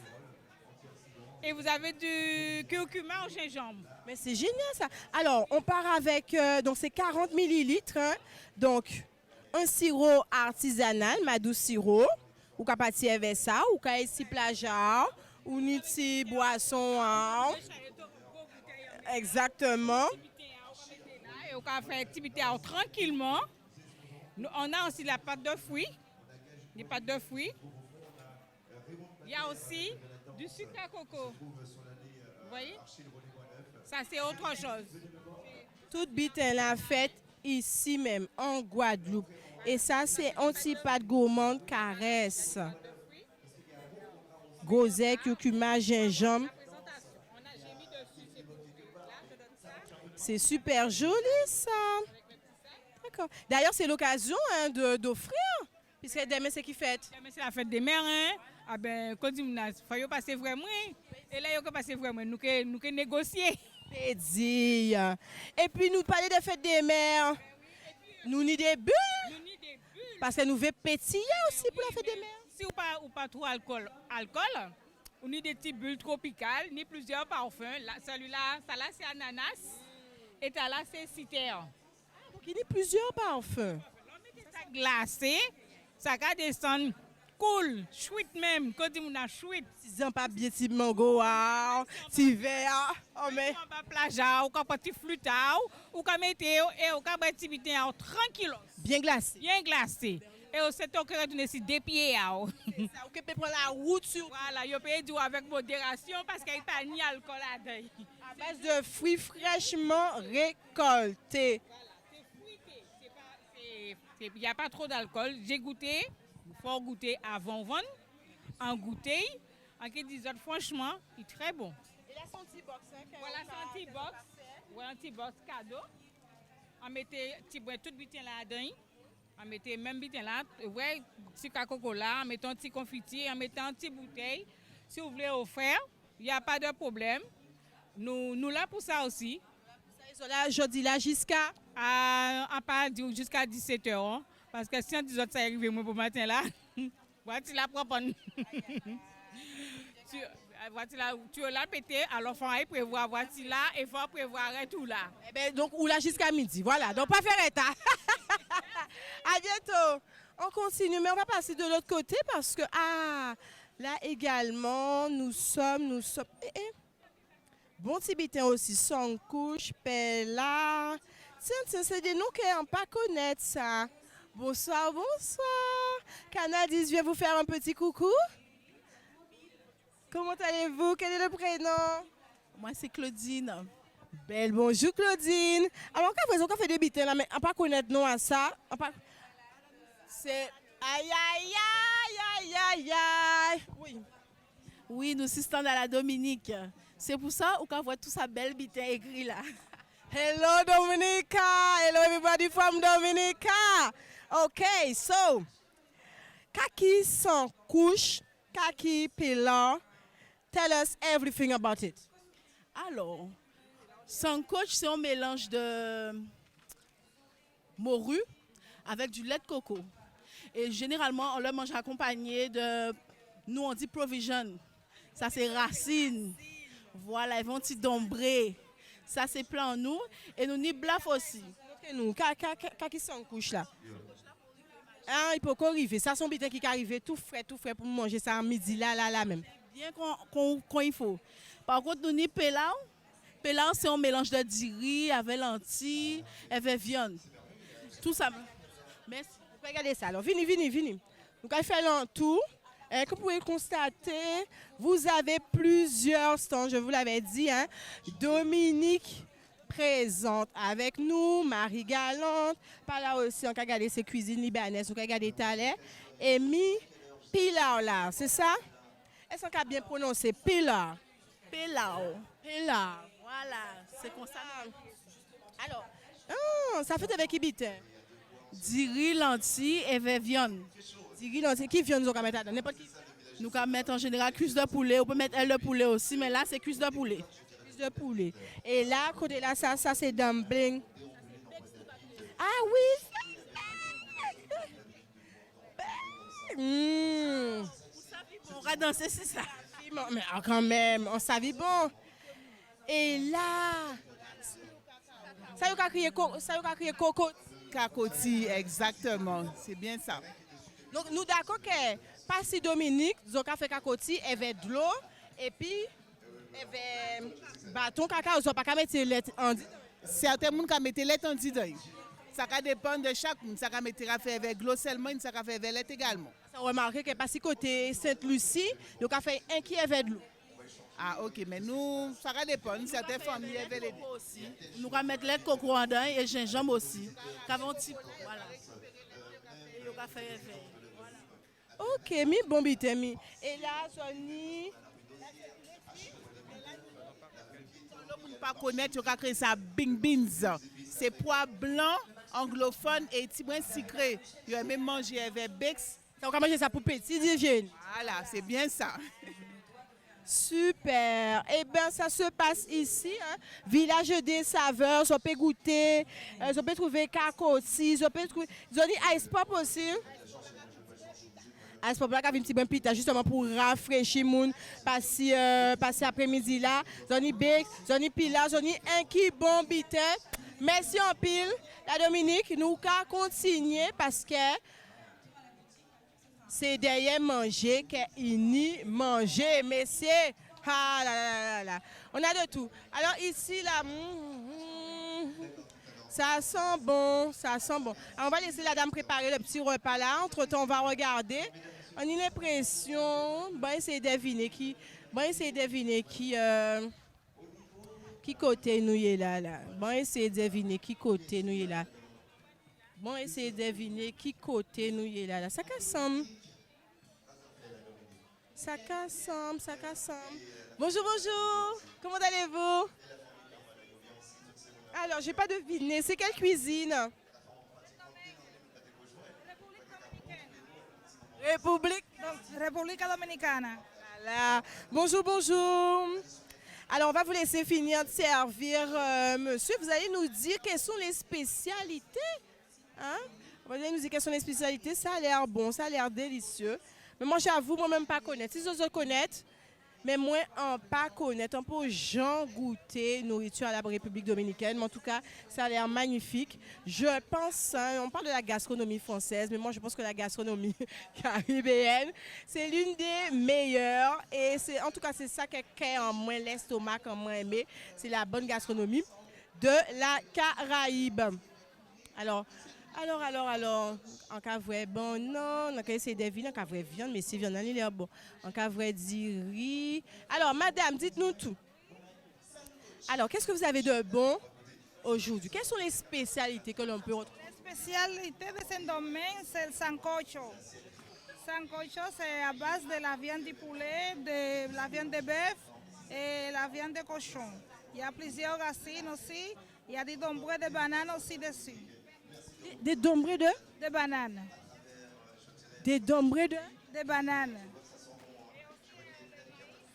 Et vous avez du curcuma au gingembre. Mais c'est génial ça. Alors, on part avec donc c'est 40 millilitres. Hein. Donc, un sirop artisanal, Madou sirop. Ou qu'à partir avec ça, ou qu'à ici plaja, ou ni petit boisson. Hein. Exactement. Et on va faire activité tranquillement. On a aussi la pâte de fruits. Des pâtes de fruits. Il y a aussi du sucre à coco. Vous voyez? Ça, c'est autre chose. Toute bite, elle a faite ici même, en Guadeloupe. Et ça, c'est anti-pâte gourmande caresse. Gozet, curcuma, gingembre. C'est super joli, ça. D'accord. D'ailleurs, c'est l'occasion hein, d'offrir, puisque demain, c'est qui fête? Demain, c'est la fête des mères. Hein? Ah ben, quand il faut passer vraiment. Et là, il faut passer vraiment. Nous que négocier. Et dire. Et puis, nous parler des fêtes des mères. Nous ni des bulles. Parce que nous voulons pétiller aussi pour la fête des mères. Si ou pas trop alcool, on a des petits bulles tropicales, ni plusieurs parfums. Celui-là, ça là c'est ananas. Et là c'est citerne. Donc il y a plusieurs parfums. Ça glacé, ça va descendre cool, chouette même, quand on a chouette. Si on pas bien petit mango, petit verre, oh mais on va plage ou quand petit flûte ou quand mettre et ou quand petit bitin tranquille. Bien glacé. Bien glacé. Et au secteur que tu es des pieds. Ça occupe prendre la route sur. Voilà, il peut dire avec modération parce qu'il n'y a pas ni alcool à dedans. À base de fruits fraîchement récoltés. Il n'y a pas trop d'alcool. J'ai goûté, il faut goûter avant vendre, en goûter. En qui disant franchement, il est très bon. Et la santé box, voilà santé box. Voilà santé box cadeau. On mettait tout butin là-dedans. On mettait même butin là, ouais, petit Coca-Cola, on mettait un petit confitier, on mettait un petit bouteille. Si vous voulez offrir, il n'y a pas de problème. Nous là pour ça aussi. Ils sont là aujourd'hui là jusqu'à jusqu'à 17h. Parce que si on dit que ça arrive moi pour matin là, voici la propre. Tu es là pété, alors il faut prévoir voici là et il faut prévoir tout là. Eh ben, donc ou là jusqu'à midi, voilà, donc pas faire état. À bientôt. On continue, mais on va passer de l'autre côté parce que là également nous sommes. Bon Tibetain aussi, sans couche, Pella. Tiens, c'est des noms qu'on ne pas connaître ça. Bonsoir. Canadis vient vous faire un petit coucou. Comment allez-vous? Quel est le prénom? Moi, c'est Claudine. Belle, bonjour Claudine. Alors, qu'à présent, on fait des bitins là, mais on ne pas connaître non à ça. C'est aïe. Oui, nous sommes dans la Dominique. C'est pour ça qu'on voit tout ça belle bitin écrit là. Hello Dominica. Hello everybody from Dominica. Okay, so kaki sans couche, kaki pillar. Tell us everything about it. Alors, sans couche, c'est un mélange de morue avec du lait de coco. Et généralement, on le mange accompagné de, nous on dit provision. Ça c'est racine. Voilà, ils vont petit dombré. Ça c'est plein en nous. Et nous ni blaf aussi. Nous, kaki sans couche là. Il peut arriver. Ça son bitin qui arrive tout frais pour manger ça à midi là même. Bien qu'on il faut. Par contre, nous ni pelao. Pelao c'est un mélange de diri avec lentilles, avec viande. Tout ça. Merci. Regardez ça. Alors, venez. Nous allons faire un tour. Comme vous pouvez constater, vous avez plusieurs stands, je vous l'avais dit. Hein. Dominique présente avec nous, Marie Galante. Par là aussi, on peut regarder ses cuisines libanaises, on peut regarder Thaler. Et Pilar là, c'est ça? Est-ce qu'on a bien prononcé Pilar? Pilar. Voilà, c'est comme ça. Alors, ça fait avec qui bitin? Diri, lentilles et viande. Diri, lentilles, qui viande nous allons mettre n'importe qui? Nous allons mettre en général cuisse de poulet, on peut mettre aile de poulet aussi, mais là c'est cuisse de poulet. Cuisse de poulet. Et là, côté là, ça c'est dumpling. Ah oui! On va danser, c'est ça. Mais quand même, on savait bon. Et là, ça y a crié coco. Cacoti, exactement. C'est bien ça. Donc, nous d'accord que pas si Dominique, nous avons fait cacoti avec de l'eau et puis avec bâton caca, nous n'avons pas mettre lait en dit. Certains gens qui mettent lait en dit. Ça dépend de chaque monde. Ça mettre avec de l'eau seulement, ça fait avec lait également. Ça remarqué que pas si côté Sainte-Lucie, nous avons fait un qui est avec de l'eau. Ah ok, mais nous, ça dépend. Certaines familles avec les aussi. Nous allons mettre lait de coco en dedans et gingembre aussi. Voilà. café. Ok, mi bon bité mi. Et là, Sony. Pour ne pas connaître, tu as créé ça Bing Beans. C'est pois blanc, anglophone et petit brin sucré. Tu as même mangé avec Bex. On va manger ça pour petit déjeuner. Voilà, c'est bien ça. Super. Eh bien, ça se passe ici. Hein? Village des saveurs. On peut goûter. On peut trouver cacoti. On peut trouver. Ils ont dit ice pop aussi. Ice pop là, qui a un petit bon pita justement pour rafraîchir moun. Passer après-midi là. Ils ont dit bake. Ils ont dit pila. Ils ont dit un qui bon bité. Merci en pile. La Dominique, nous allons continuer parce que c'est derrière manger qu'il n'y manger, mais c'est... Ah là là là là. On a de tout. Alors ici, là, ça sent bon, ça sent bon. Alors, on va laisser la dame préparer le petit repas là. Entre-temps, on va regarder. On a l'impression... Bon, essayer de deviner qui côté nous est là. Bon, essayer de deviner qui côté nous est là. Bon, essayez de deviner qui côté nous est là. Ça ressemble. Bonjour, bonjour. Comment allez-vous? Alors, je n'ai pas deviné. C'est quelle cuisine? République Dominicana. Voilà. Bonjour, bonjour. Alors, on va vous laisser finir de servir, monsieur. Vous allez nous dire quelles sont les spécialités. Hein? Vous allez nous dire quelles sont les spécialités. Ça a l'air bon, ça a l'air délicieux. Mais moi, j'avoue, moi-même, pas connaître. Si je connaître, mais moi, pas connaître. On peut jamais goûter nourriture à la République dominicaine. Mais en tout cas, ça a l'air magnifique. Je pense, hein, on parle de la gastronomie française, mais moi, je pense que la gastronomie caribéenne, c'est l'une des meilleures. Et en tout cas, c'est ça qui est en moins l'estomac, en moins aimé. C'est la bonne gastronomie de la Caraïbe. Alors, en cas vrai bon, non, on a essayé de deviner, en cas vrai viande, mais si viande, il est bon. En cas vrai dit riz. Alors, madame, dites-nous tout. Alors, qu'est-ce que vous avez de bon aujourd'hui? Quelles sont les spécialités que l'on peut retrouver? La spécialité de ce domaine, c'est le sancocho. Sancocho, c'est à base de la viande de poulet, de la viande de bœuf et la viande de cochon. Il y a plusieurs racines aussi. Il y a des dombrés de bananes aussi dessus. Des dombrés de? De bananes. Des dombrés de? De bananes.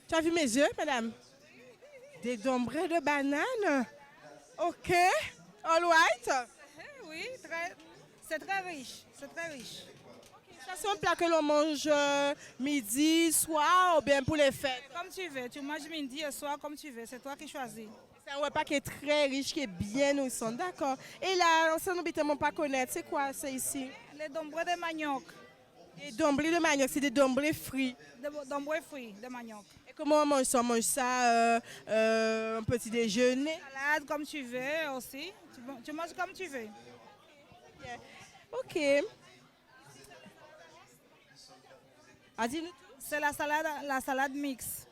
Tu as vu mes yeux, madame? Des dombrés de bananes? Ok. All right. Oui, c'est très riche. C'est très riche. Ça, c'est un plat que l'on mange midi, soir ou bien pour les fêtes? Comme tu veux. Tu manges midi et soir comme tu veux. C'est toi qui choisis. C'est un repas qui est très riche, qui est bien nourrissant. D'accord. Et là, on ne peut pas connaître. C'est quoi, c'est ici? Les dombrés de manioc. Les dombrés de manioc, c'est des dombrés frits. Des dombrés frits de manioc. Et comment on mange ça? On mange ça un petit déjeuner? Salade comme tu veux aussi. Tu manges comme tu veux. Yeah. Ok. Dis-nous tout. C'est la salade mixte.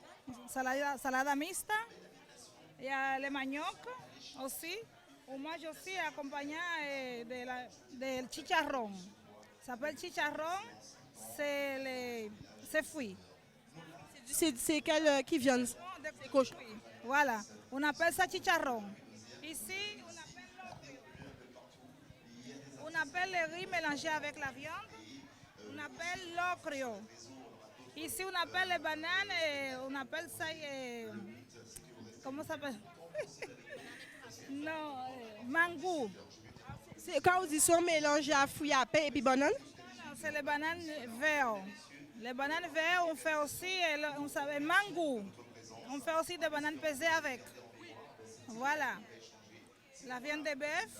Salade mixte. Il y a le manioc aussi. On mange aussi accompagné de chicharrón. Ça s'appelle chicharrón, c'est fruit. C'est quelle qui vient? C'est cochon. Voilà, on appelle ça chicharrón. Ici, on appelle le riz mélangé avec la viande. On appelle locrio. Ici, on appelle les bananes et on appelle ça... comment ça s'appelle? Non, mangou. Quand vous dites sont mélangés à fruits à pain et puis bananes? Non, c'est les bananes vertes. Les bananes vertes, on fait aussi on savait, mangou. On fait aussi des bananes pesées avec. Voilà. La viande de bœuf.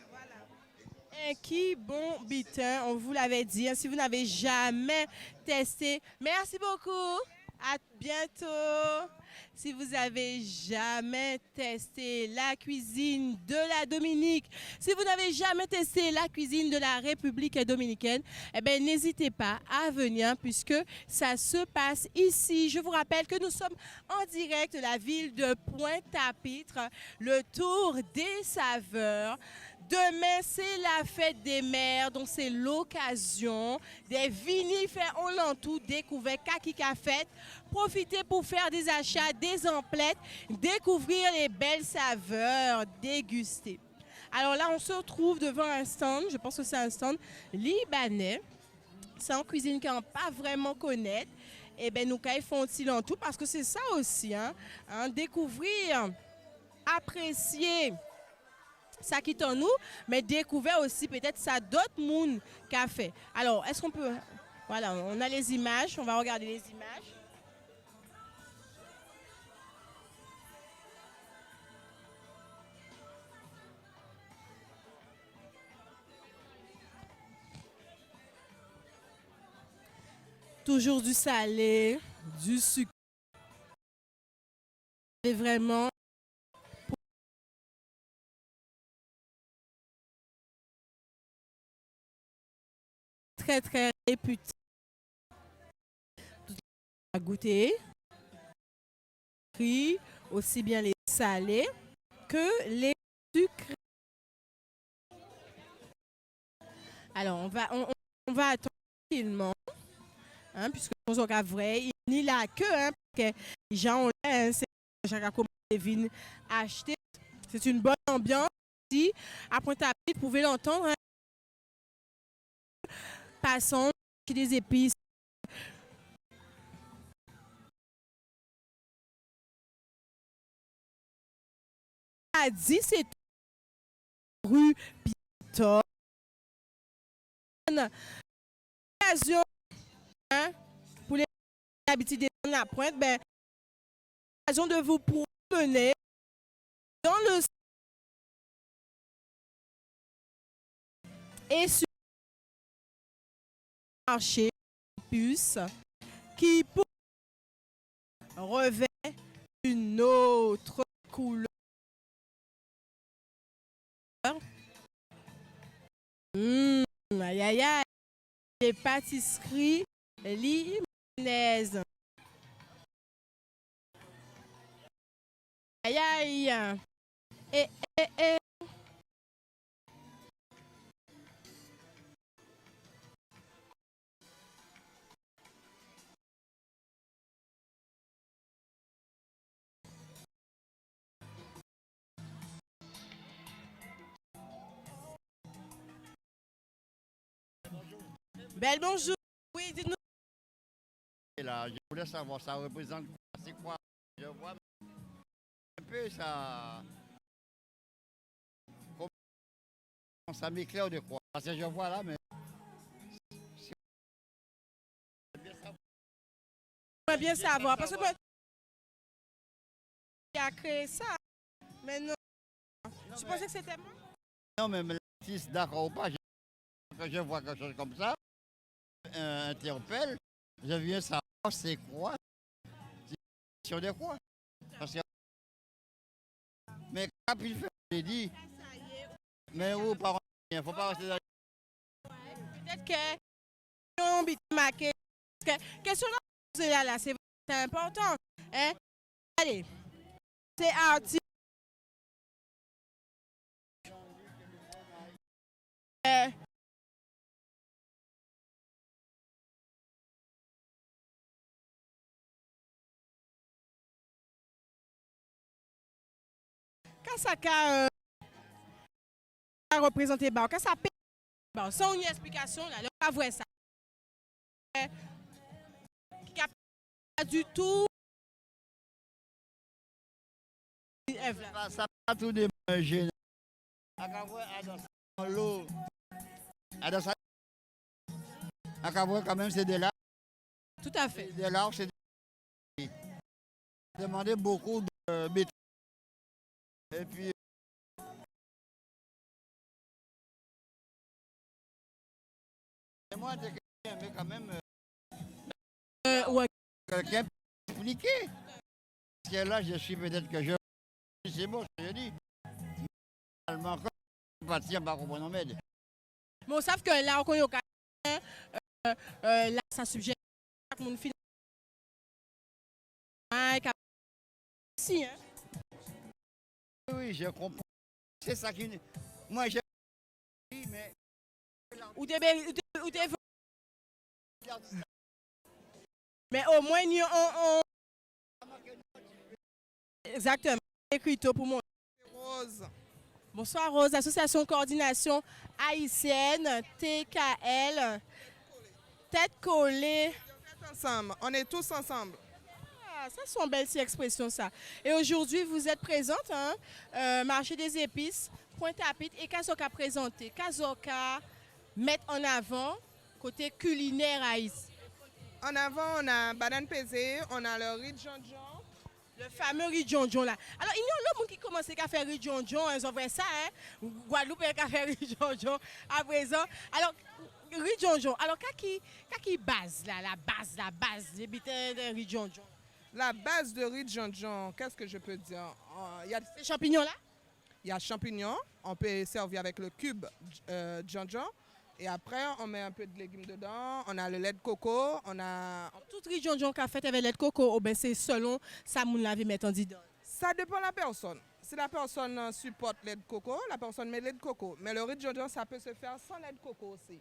Voilà. Un qui bon bitin, on vous l'avait dit. Si vous n'avez jamais testé, merci beaucoup. À bientôt. si vous avez jamais testé la cuisine de la Dominique, si vous n'avez jamais testé la cuisine de la République dominicaine, eh bien, n'hésitez pas à venir puisque ça se passe ici. Je vous rappelle que nous sommes en direct de la ville de Pointe-à-Pitre, le tour des saveurs. Demain, c'est la fête des mères, donc c'est l'occasion des vinifères on l'entoure découvert Kakika Fête. Profitez pour faire des achats, des emplettes, découvrir les belles saveurs, déguster. Alors là, on se retrouve devant un stand, je pense que c'est un stand libanais. C'est en cuisine qu'on ne peut pas vraiment connaître. Eh bien, nous, ils font aussi l'entour parce que c'est ça aussi, découvrir, apprécier ça qui est en nous, mais découvrir aussi peut-être ça d'autres mondes qu'a fait. Alors, est-ce qu'on peut... Voilà, on a les images, on va regarder les images. Toujours du salé, du sucre. C'est vraiment... très très réputé à goûter, aussi bien les salés que les sucrés. Alors on va attendre tranquillement, puisque nous avons vrai, il n'y la que parce que les gens ont c'est chaque commande acheter. C'est une bonne ambiance ici à Pointe-à-Pitre, vous pouvez l'entendre. Passons des épices. À 17 rue Piton. Occasion pour les habitudes de la Pointe, ben, occasion de vous promener dans le et sur marché puce qui revêt une autre couleur. Aïe aïe aïe, les pâtisseries libanaises. Aïe aïe. Et. Belle bonjour. Oui, dites-nous. Là, je voulais savoir, ça représente quoi? C'est quoi? Je vois un peu ça. Comment ça m'éclaire de quoi? Parce que je vois là, mais. J'aimerais bien savoir. Parce que il a créé ça. Mais non. Je pensais que c'était moi. Non, mais l'artiste, d'accord ou pas, quand je vois quelque chose comme ça, interpelle, je viens savoir c'est quoi, c'est sur de quoi. Parce que... Mais quand il fait, j'ai dit, mais où par il ne faut pas rester dans peut-être que on bit marqué. Question là, c'est important. Hein? Allez, c'est artiste. Quand ça a représenté, quand ça paye, sans une explication, là, on va voir ça. Qui n'a pas du tout. Ça pas tout démanger. L'eau. Quand même, c'est de là. Tout à fait. De là, c'est demander beaucoup de béton. Et puis, moi, c'est quelqu'un, mais quand même, ouais. quelqu'un peut expliquer. là, je suis peut-être que je... C'est bon, ce que je dis. Finalement, quand je suis parti, on va comprendre m'aide. Mais on sait que là, on connaît là, ça suggère que mon film. Si, hein? Oui, je comprends. C'est ça qui... Moi, je... Mais... Ou t'es... Mais au moins, on... Exactement. Écrit pour moi. Rose. Bonsoir Rose, Association Coordination Haïtienne, TKL, tête collée. Ensemble, on est tous ensemble. Ah, ça sont belles expressions ça. Et aujourd'hui, vous êtes présente, hein, marché des épices, Pointe-à-Pitre et Kazoka présenté. Kazoka met en avant côté culinaire haïtien. En avant, on a banane pesée, on a le riz de jonjon. Le fameux riz de jonjon là. Alors, il y a un homme qui commence à faire riz de jonjon, ils ont fait ça, hein. Guadeloupe a fait riz de jonjon à présent. Alors, riz de jonjon. Alors, qu'est-ce base là, la base des bitins de riz de jonjon? La base de riz de jonjon, qu'est-ce que je peux dire? Il y a ces champignons là? Il y a champignons, on peut servir avec le cube jonjon. Et après, on met un peu de légumes dedans. On a le lait de coco. On a... Tout riz de jonjon qu'a fait avec le lait de coco, oh ben c'est selon ça, moun la mettre en dedans. Ça dépend de la personne. Si la personne supporte le lait de coco, la personne met le lait de coco. Mais le riz de jonjon, ça peut se faire sans lait de coco aussi.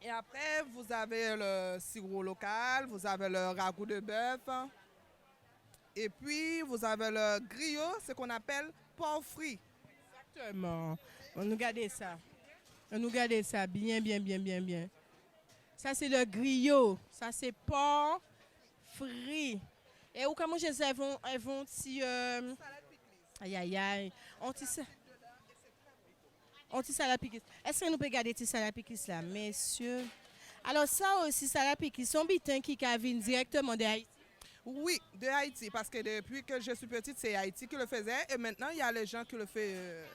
Et après, vous avez le sirop local, vous avez le ragoût de bœuf. Et puis, vous avez le griot, ce qu'on appelle porc frit. Exactement. On nous garde ça. On nous garde ça bien. Ça, c'est le griot. Ça, c'est porc frit. Et où comment je sais, elles vont si... Aïe. Anti-salade piquis. Est-ce que nous pouvons garder salade piquis là, messieurs? Alors ça aussi, salade piquis, son bitin qui vient directement de Haïti. Oui, de Haïti, parce que depuis que je suis petite, c'est Haïti qui le faisait. Et maintenant, il y a les gens qui le font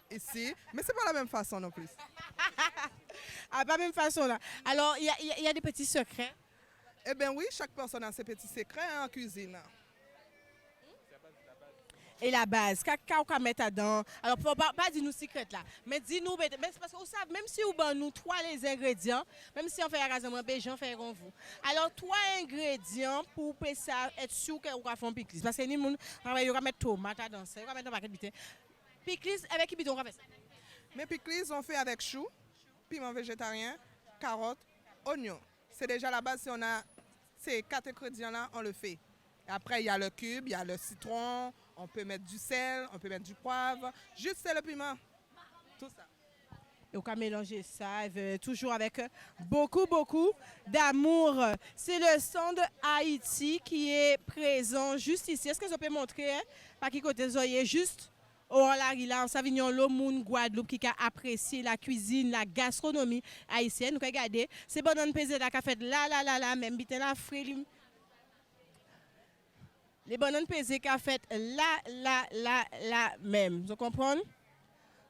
ici. Mais c'est pas la même façon non plus. Ah, pas la même façon là. Alors, il y a des petits secrets? Eh bien oui, chaque personne a ses petits secrets en cuisine. Et la base, qu'est-ce qu'on met dedans? Alors, pas dire nous secrets là, mais dis-nous, parce que vous savez, même si vous nous trois les ingrédients, même si on fait un raisonnement, les gens feront vous. Alors, trois ingrédients pour ça, être sûr que vous va faire un pickles. Parce que nous, on va mettre tomate dedans, on va mettre un paquet de bitin. Pickles, avec qui biton on va faire ça? Mais pickles, on fait avec chou, piment végétarien, carottes, oignons. C'est déjà la base, si on a ces 4 ingrédients-là, on le fait. Et après, il y a le cube, il y a le citron, on peut mettre du sel, on peut mettre du poivre, juste c'est le piment. Tout ça. Et on peut mélanger ça toujours avec beaucoup d'amour. C'est le stand Haïti qui est présent juste ici. Est-ce que je peux montrer par qui côté vous voyez juste au là, en Savignon, le monde Guadeloupe qui a apprécié la cuisine, la gastronomie haïtienne. Nous regardez, c'est bonne pesée qui a fait là, même bitin la frit. Les bananes pesées qu'a fait là, même. Vous comprenez?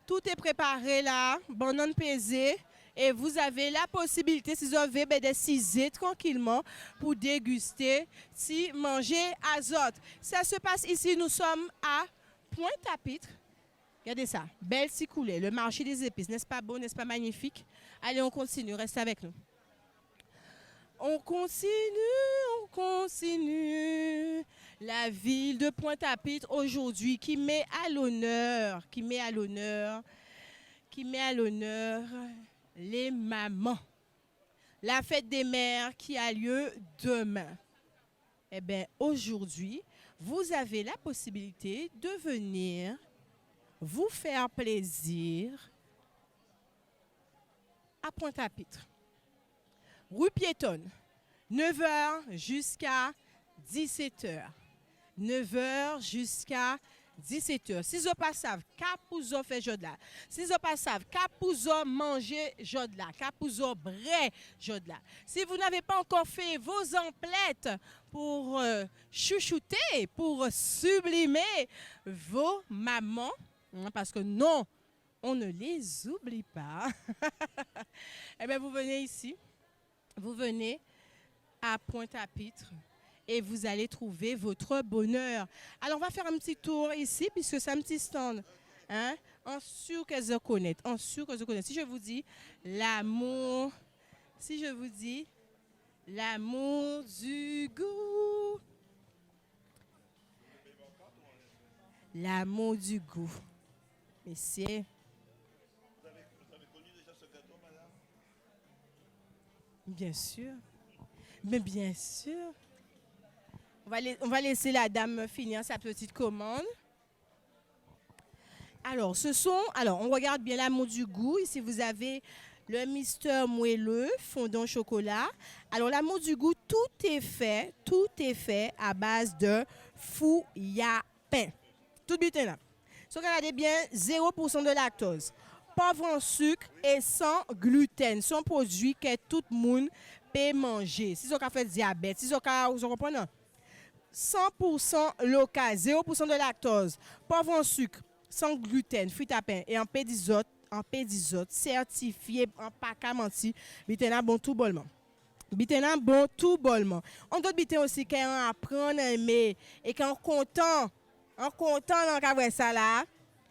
Tout est préparé là, bananes pesées. Et vous avez la possibilité, si vous avez décidé tranquillement pour déguster, si manger azote. Ça se passe ici, nous sommes à Pointe-à-Pitre. Regardez ça, belle cicoulée, le marché des épices. N'est-ce pas beau, n'est-ce pas magnifique? Allez, on continue, restez avec nous. On continue. La ville de Pointe-à-Pitre aujourd'hui qui met à l'honneur les mamans. La fête des mères qui a lieu demain. Eh bien, aujourd'hui, vous avez la possibilité de venir vous faire plaisir à Pointe-à-Pitre. Rue piétonne, 9h jusqu'à 17h. 9h jusqu'à 17h. Si vous ne savez pas, vous fait jodla. Si vous ne savez pas, vous manger jodla. Vous bré jodla. Si vous n'avez pas encore fait vos emplettes pour chouchouter, pour sublimer vos mamans, parce que non, on ne les oublie pas. Eh bien, vous venez ici. Vous venez à Pointe-à-Pitre et vous allez trouver votre bonheur. Alors, on va faire un petit tour ici, puisque c'est un petit stand. Hein? En sûr qu'elles se connaissent. En sûr qu'elles se connaissent. Si je vous dis l'amour, si je vous dis l'amour du goût. L'amour du goût. Messieurs. Bien sûr. Mais bien sûr. On va laisser la dame finir sa petite commande. Alors, on regarde bien l'amour du goût. Ici, vous avez le Mister moelleux, fondant au chocolat. Alors, l'amour du goût, tout est fait à base de fouillapin. Tout bien là. Si vous regardez bien, 0% de lactose, pauvre en sucre et sans gluten. Son produit que tout le monde peut manger. Si vous avez fait diabète, si vous comprenez, 100% local, 0% de lactose, pauvre en sucre, sans gluten, fruits à pain et en pédizote, certifié, en pas qu'à mentir, bitena bon tout bollement. Bitena bon tout bollement. On doit biter aussi qu'on apprend à aimer et qu'on content dans le ça là.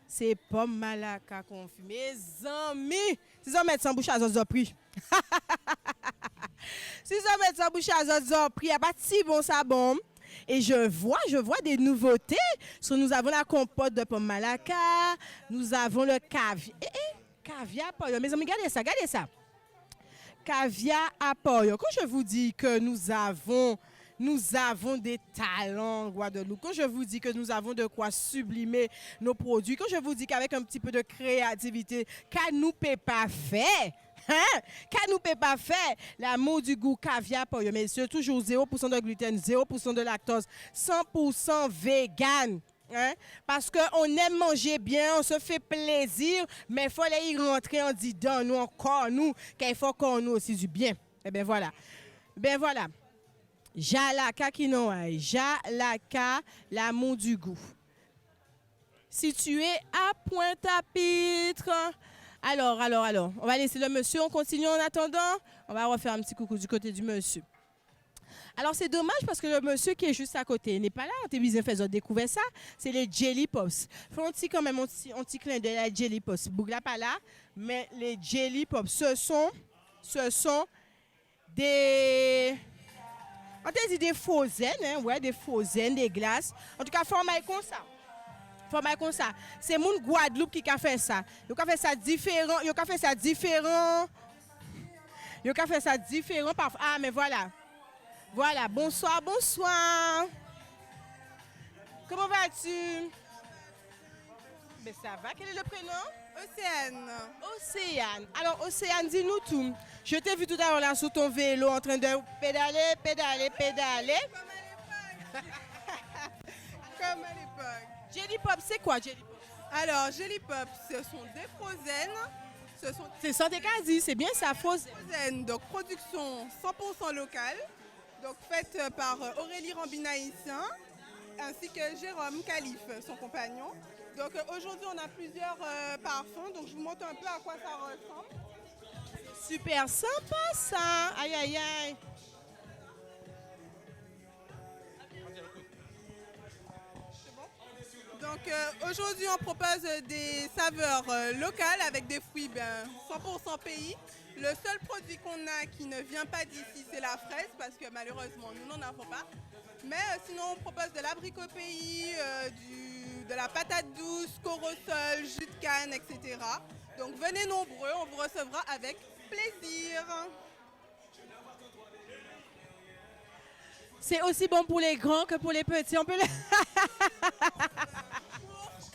C'est pas malaka qu'on fume. Mes amis, si vous mettez sans bouche à zot prix. Si vous mettez sans bouche à zot prix, il n'y a pas si bon ça bon. Et je vois des nouveautés. Nous avons la compote de pomme malaka, nous avons le caviar. Caviar à pollo. Mes amis, regardez ça. Caviar à pollo. Quand je vous dis que nous avons des talents, Guadeloupe. Quand je vous dis que nous avons de quoi sublimer nos produits, quand je vous dis qu'avec un petit peu de créativité, qu'à nous peut pas faire, qu'à nous peut pas faire, l'amour du goût caviar pour eux, messieurs, toujours 0% de gluten, 0% de lactose, 100% vegan. Hein? Parce qu'on aime manger bien, on se fait plaisir, mais il faut aller y rentrer en disant, nous encore, qu'il faut qu'on nous aussi du bien. Eh bien voilà. Jalaka Kinoaï, Jalaka, l'amour du goût. Situé à Pointe-à-Pitre. Alors, on va laisser le monsieur, on continue en attendant. On va refaire un petit coucou du côté du monsieur. Alors, c'est dommage parce que le monsieur qui est juste à côté n'est pas là. On t'a fait découvrir ça. C'est les Jelly Pops. Faut quand même un petit clin d'œil à Jelly Pops. Bougla pas là, mais les Jelly Pops, ce sont des... On t'a dit des faux zen, des faux zen, des glaces. En tout cas, format comme ça. C'est mon Guadeloupe qui a fait ça. Il a fait ça différent. Ah, mais voilà. Voilà, bonsoir. Comment vas-tu? Mais ça va, quel est le prénom? Océane. Alors, Océane, dis-nous tout. Je t'ai vu tout à l'heure là sur ton vélo en train de pédaler. Comme à l'époque. Jelly Pop, c'est quoi Jelly Pop? Alors, Jelly Pop, ce sont des frozen. C'est santé quasi, c'est bien ça, frozen. Donc, production 100% locale. Donc, faite par Aurélie Rambinaïtien ainsi que Jérôme Calife, son compagnon. Donc, aujourd'hui, on a plusieurs parfums. Donc, je vous montre un peu à quoi ça ressemble. Super sympa ça. Aïe. Donc aujourd'hui on propose des saveurs locales avec des fruits 100% pays. Le seul produit qu'on a qui ne vient pas d'ici c'est la fraise parce que malheureusement nous n'en avons pas. Mais sinon on propose de l'abricot pays, de la patate douce, corosol, jus de canne, etc. Donc venez nombreux, on vous recevra avec plaisir. C'est aussi bon pour les grands que pour les petits. On peut le...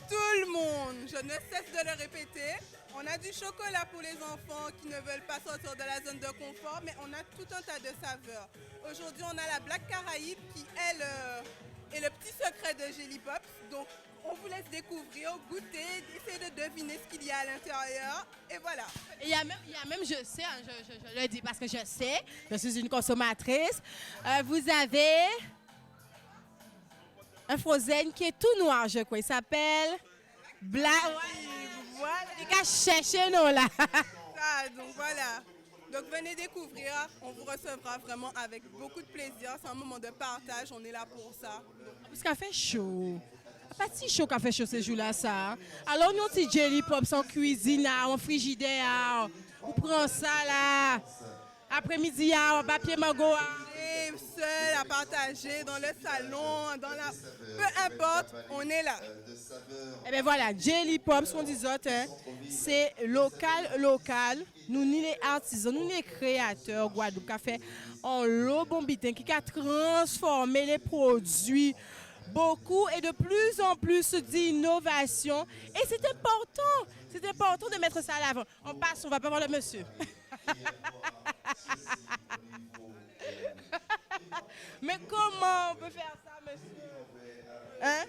Tout le monde, je ne cesse de le répéter. On a du chocolat pour les enfants qui ne veulent pas sortir de la zone de confort, mais on a tout un tas de saveurs. Aujourd'hui, on a la Black Caraïbe qui, elle, est le petit secret de Jelly Pop. Donc, on vous laisse découvrir, goûter, essayer de deviner ce qu'il y a à l'intérieur. Et voilà. Il y a même, je sais, je le dis parce que je sais, je suis une consommatrice. Vous avez un frozen qui est tout noir, je crois. Il s'appelle Black. Voilà. Les gars, cherchez nous là. Ça, donc voilà. Donc venez découvrir, on vous recevra vraiment avec beaucoup de plaisir. C'est un moment de partage, on est là pour ça. Parce qu'il fait chaud. Pas si chaud qu'a fait chaud ces jours-là, ça. Alors, nous, petit jelly pop sans cuisine, en frigidaire. On prend ça, là. Après-midi, en papier mango. Et seul à partager dans le salon, dans la... Peu importe, on est là. Eh bien voilà, jelly pop, ce qu'on dit autres, hein, c'est local. Nous, ni les artisans, nous, les créateurs, Guadeloupe, qui a fait en lot bombitin, qui a transformé les produits. Beaucoup et de plus en plus d'innovation. Et c'est important de mettre ça à l'avant. On passe, on va pas voir le monsieur. Mais comment on peut faire ça, monsieur? Hein?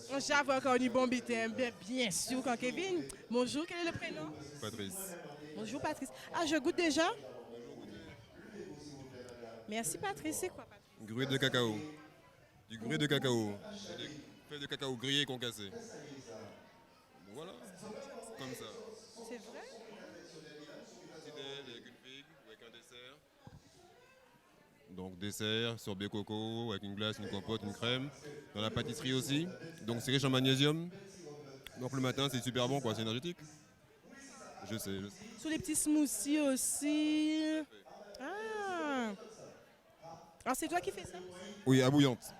On chave encore du bon bitin. Bien sûr, quand Kevin. Bonjour, quel est le prénom? Patrice. Bonjour, Patrice. Ah, je goûte déjà? Merci, Patrice. C'est quoi, Patrice? Gruau de cacao. Du gruau de cacao. C'est des feuilles de cacao grillées et concassées. Voilà, comme ça. C'est vrai? Petit déj avec une figue ou avec un dessert. Donc dessert, sorbet coco avec une glace, une compote, une crème. Dans la pâtisserie aussi. Donc c'est riche en magnésium. Donc le matin c'est super bon, quoi, c'est énergétique. Je sais. Sur les petits smoothies aussi. Ah. Alors c'est toi qui fais ça? Oui, à bouillante.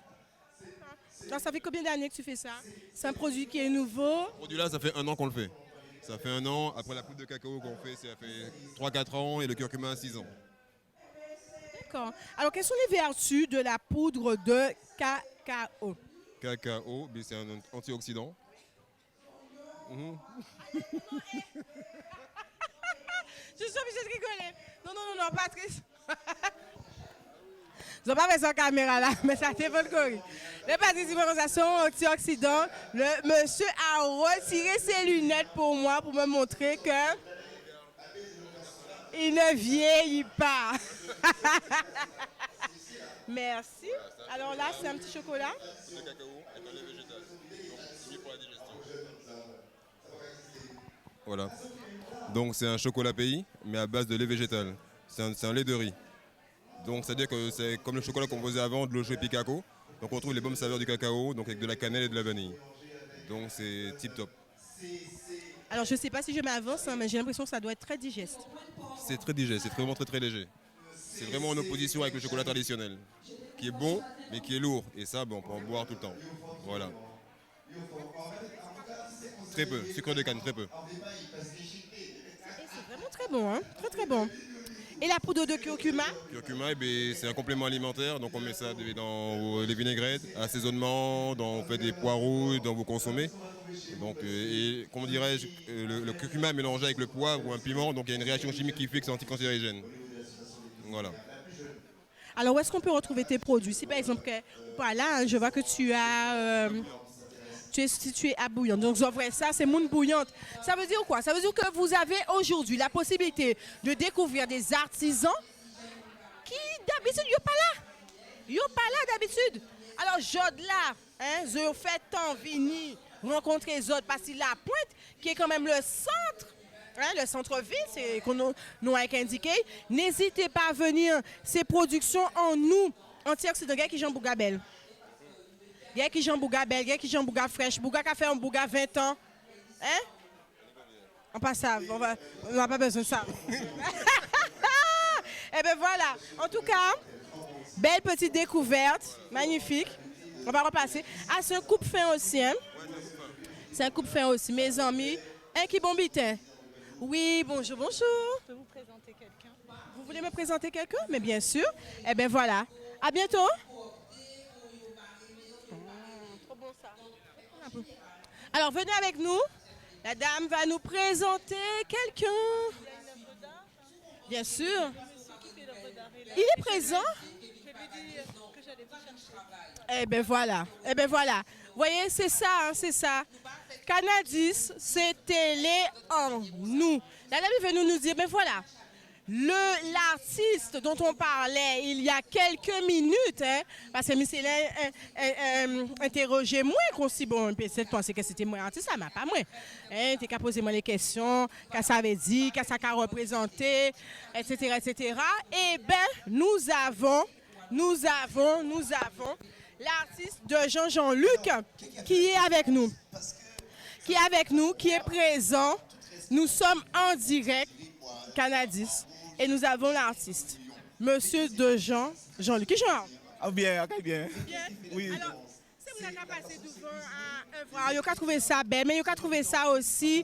Alors, ça fait combien d'années que tu fais ça? C'est un produit qui est nouveau? Ce produit-là, ça fait 1 an qu'on le fait. Ça fait 1 an. Après la poudre de cacao qu'on fait, ça fait 3-4 ans. Et le curcuma, 6 ans. D'accord. Alors, quelles sont les vertus de la poudre de cacao? Cacao, c'est un antioxydant. Je suis obligée de rigoler. Non, Patrice. Je n'ai pas fait ça en caméra là, mais ça fait folklorique. Les participations antioxydants, le monsieur a retiré ses lunettes pour moi, pour me montrer que il ne vieillit pas. Merci. Alors là, c'est un petit chocolat. Le cacao est un lait végétal, donc c'est pour la digestion. Voilà. Donc c'est un chocolat pays, mais à base de lait végétal. C'est un lait de riz. Donc c'est-à-dire que c'est comme le chocolat qu'on faisait avant, de l'eau chaude et cacao. Donc on retrouve les bonnes saveurs du cacao, donc avec de la cannelle et de la vanille. Donc c'est tip top. Alors je ne sais pas si je m'avance, hein, mais j'ai l'impression que ça doit être très digeste. C'est très digeste, c'est vraiment très léger. C'est vraiment en opposition avec le chocolat traditionnel, qui est bon, mais qui est lourd. Et ça, on peut en boire tout le temps. Voilà. Très peu, sucre de canne, très peu. Et c'est vraiment très bon, hein? Très très bon. Et la poudre de curcuma? Curcuma, c'est un complément alimentaire, donc on met ça dans les vinaigrettes, assaisonnement, on fait des poireaux, dans vous consommez. Donc, et comment dirais-je, le curcuma mélangé avec le poivre ou un piment, donc il y a une réaction chimique qui fait que c'est anticancérigène. Voilà. Alors où est-ce qu'on peut retrouver tes produits? Si par exemple, voilà, hein, je vois que tu es situé à Bouillante. Donc, ça, c'est Moun Bouillante. Ça veut dire quoi? Ça veut dire que vous avez aujourd'hui la possibilité de découvrir des artisans qui, d'habitude, ne sont pas là. Ils ne sont pas là d'habitude. Alors, Jod là, hein, je fais tant venir rencontrer les autres parce que la Pointe, qui est quand même le centre, hein, le centre-ville, c'est qu'on nous a indiqué. N'hésitez pas à venir. Ces productions en nous, antioxydants, qui Jean Bougabel. Il y a qui Jean Bouga belle, il y a qui Jean Bouga fraîche, Bouga qui a fait un Bouga 20 ans. Hein? On passe ça, on n'a pas besoin de ça. Eh bien voilà, en tout cas, belle petite découverte, magnifique. On va repasser. Ah, c'est un coupe-fin aussi, hein? C'est un coupe-fin aussi, mes amis. Un qui bombitin. Oui, bonjour, bonjour. Je peux vous présenter quelqu'un? Vous voulez me présenter quelqu'un? Mais bien sûr. Eh bien voilà, à bientôt. Alors, venez avec nous. La dame va nous présenter quelqu'un. Bien sûr. Il est présent. Eh bien, voilà. Eh bien, voilà. Vous voyez, c'est ça, hein, c'est ça. Canadis, c'est télé en nous. La dame est venue nous dire, ben voilà, l'artiste dont on parlait il y a quelques minutes, hein, parce que monsieur interrogé moi, qu'on si bon, peut-être penser que c'était moi artiste, ça m'a pas moi. Hein, t'es qu'à poser moi les questions, qu'est-ce que ça veut dire, qu'est-ce que ça a représenté, etc., etc. Eh ben, nous avons l'artiste de Jean-Luc qui est avec nous. Qui est présent. Nous sommes en direct, Canadis, et nous avons l'artiste, Monsieur de Jean-Luc. Qui Jean? Ah bien, ok, bien. Bien. Oui. Alors, si vous avez passé devant un œuvre, vous avez trouvé ça belle, mais vous avez trouvé ça aussi.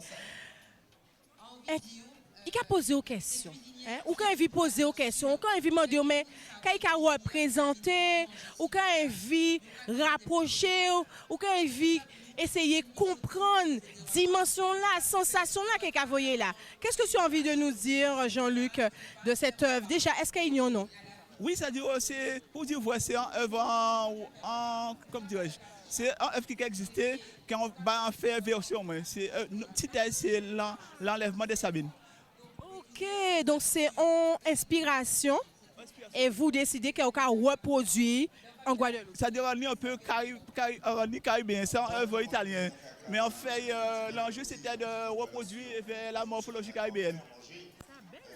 Il a posé aux questions. Hein? Ou quand il poser aux questions, ou quand il demander, mais quand il a représenté, ou quand il rapprocher, ou quand il essayer de comprendre dimension là, sensation là qu'il a voyé là. Qu'est-ce que tu as envie de nous dire, Jean-Luc, de cette œuvre? Déjà, est-ce qu'il y a non? Oui, ça dit c'est pour dire c'est un œuvre en comme dirais-je, c'est un œuvre qui a existé, qu'on va en faire version. C'est l'enlèvement de Sabine. Ok, donc c'est en inspiration et vous décidez qu'on va reproduire en Guadeloupe. Ça dire un peu caribéen, c'est un œuvre italien. Mais en fait, l'enjeu c'était de reproduire vers la morphologie caribéenne.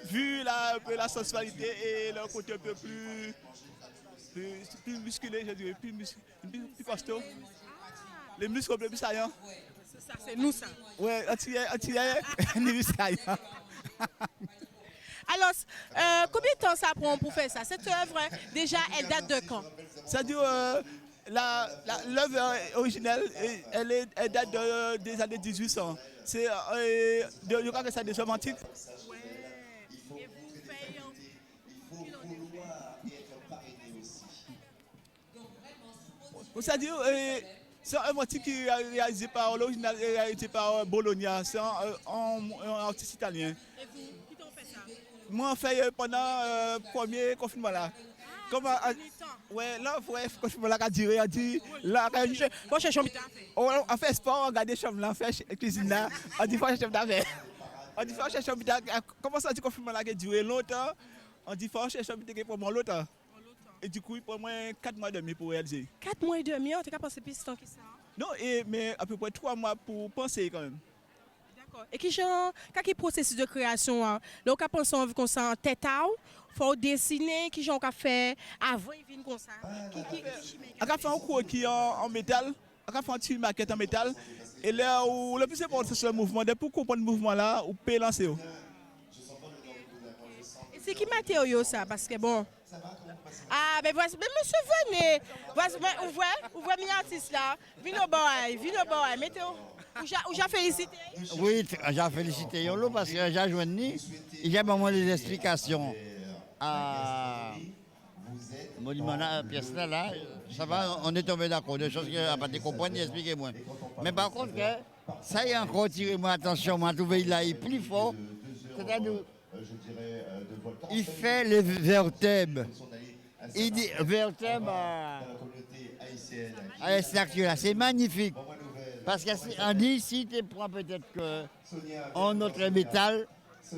Vu la sensualité et le côté un peu plus musculé, je dirais, plus costaud. Les muscles un peu plus saillants. Ça, c'est nous ça. Oui, les muscles saillants. Alors, combien de temps ça prend pour faire ça? Cette œuvre, déjà, elle date de quand? Ça dure, l'œuvre originelle, elle date des années 1800. Je crois que c'est des œuvres antiques. C'est-à-dire, c'est un motif qui est réalisé par l'original, réalisé par Bologna, c'est un artiste italien. Et vous, qui t'ont fait ça? Moi, on fait pendant le premier confinement là. Comme ouais, là, le confinement là a duré, on dit, là, on cherche on fait sport, on regarde les chambres là, on fait cuisine là, on dit, faut chercher d'affaires. On dit, faut chercher comment ça dit confinement là qui a duré longtemps, on dit, faut chercher pour moi longtemps. Et du coup, il prend moins 4 mois et demi pour réaliser. 4 mois et demi, on t'a pensé plus tant que ça? Non, mais à peu près 3 mois pour penser quand même. D'accord. Et quel processus de création? Donc, on pense qu'on s'en tête il faut dessiner, qui j'en fait avant de venir comme ça. On a fait un croquis en métal, on a fait un petit maquette en métal. Et là, le plus important, c'est le mouvement. Pour comprendre le mouvement là, on peut lancer. Et c'est qui matériau ça? Parce que bon. Ah, ben voici, mais monsieur, venez. Voici, ouvrez mes artistes là. Venez au boy, mettez-vous. Ou j'ai félicité? Oui, j'ai félicité Yolo parce que j'ai joint j'ai vraiment des explications à la pièce là. Ça va, on est tombé d'accord, des choses que pas de comprendre, expliquez-moi. Mais par contre, ça y est encore tiré mon attention, moi, trouvé là, il est plus fort. C'est-à-dire, il fait les vertèbres. Il dit vertèbres à la structure là, c'est magnifique. Parce qu'on dit, si tu prends peut-être un autre métal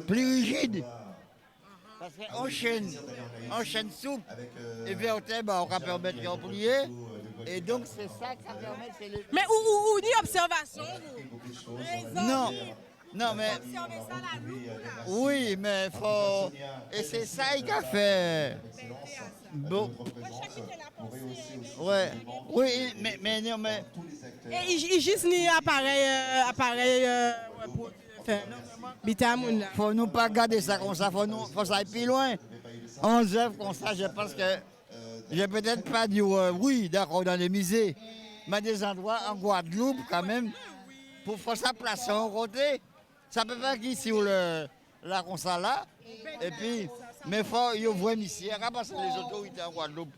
plus rigide, parce qu'on chaîne souple, et vertèbres, on va permettre de plier, et donc c'est ça qui permet de... Mais où dit observation? Non, mais... Oui, mais faut... Et c'est ça qu'il a fait. Bon. Ouais. Oui, mais non, mais... Et il juste ni appareil pour faire bitamoun. Faut nous pas garder ça comme ça, faut ça aller plus loin. 11 œuvres comme ça, je pense que je vais peut-être pas dire oui, d'accord, dans les musées, mais des endroits en Guadeloupe quand même, pour faire ça placer en côté. Ça peut pas qu'ici sur la comme ça là, et puis, mais faut y voir ici, parce que les autorités en Guadeloupe,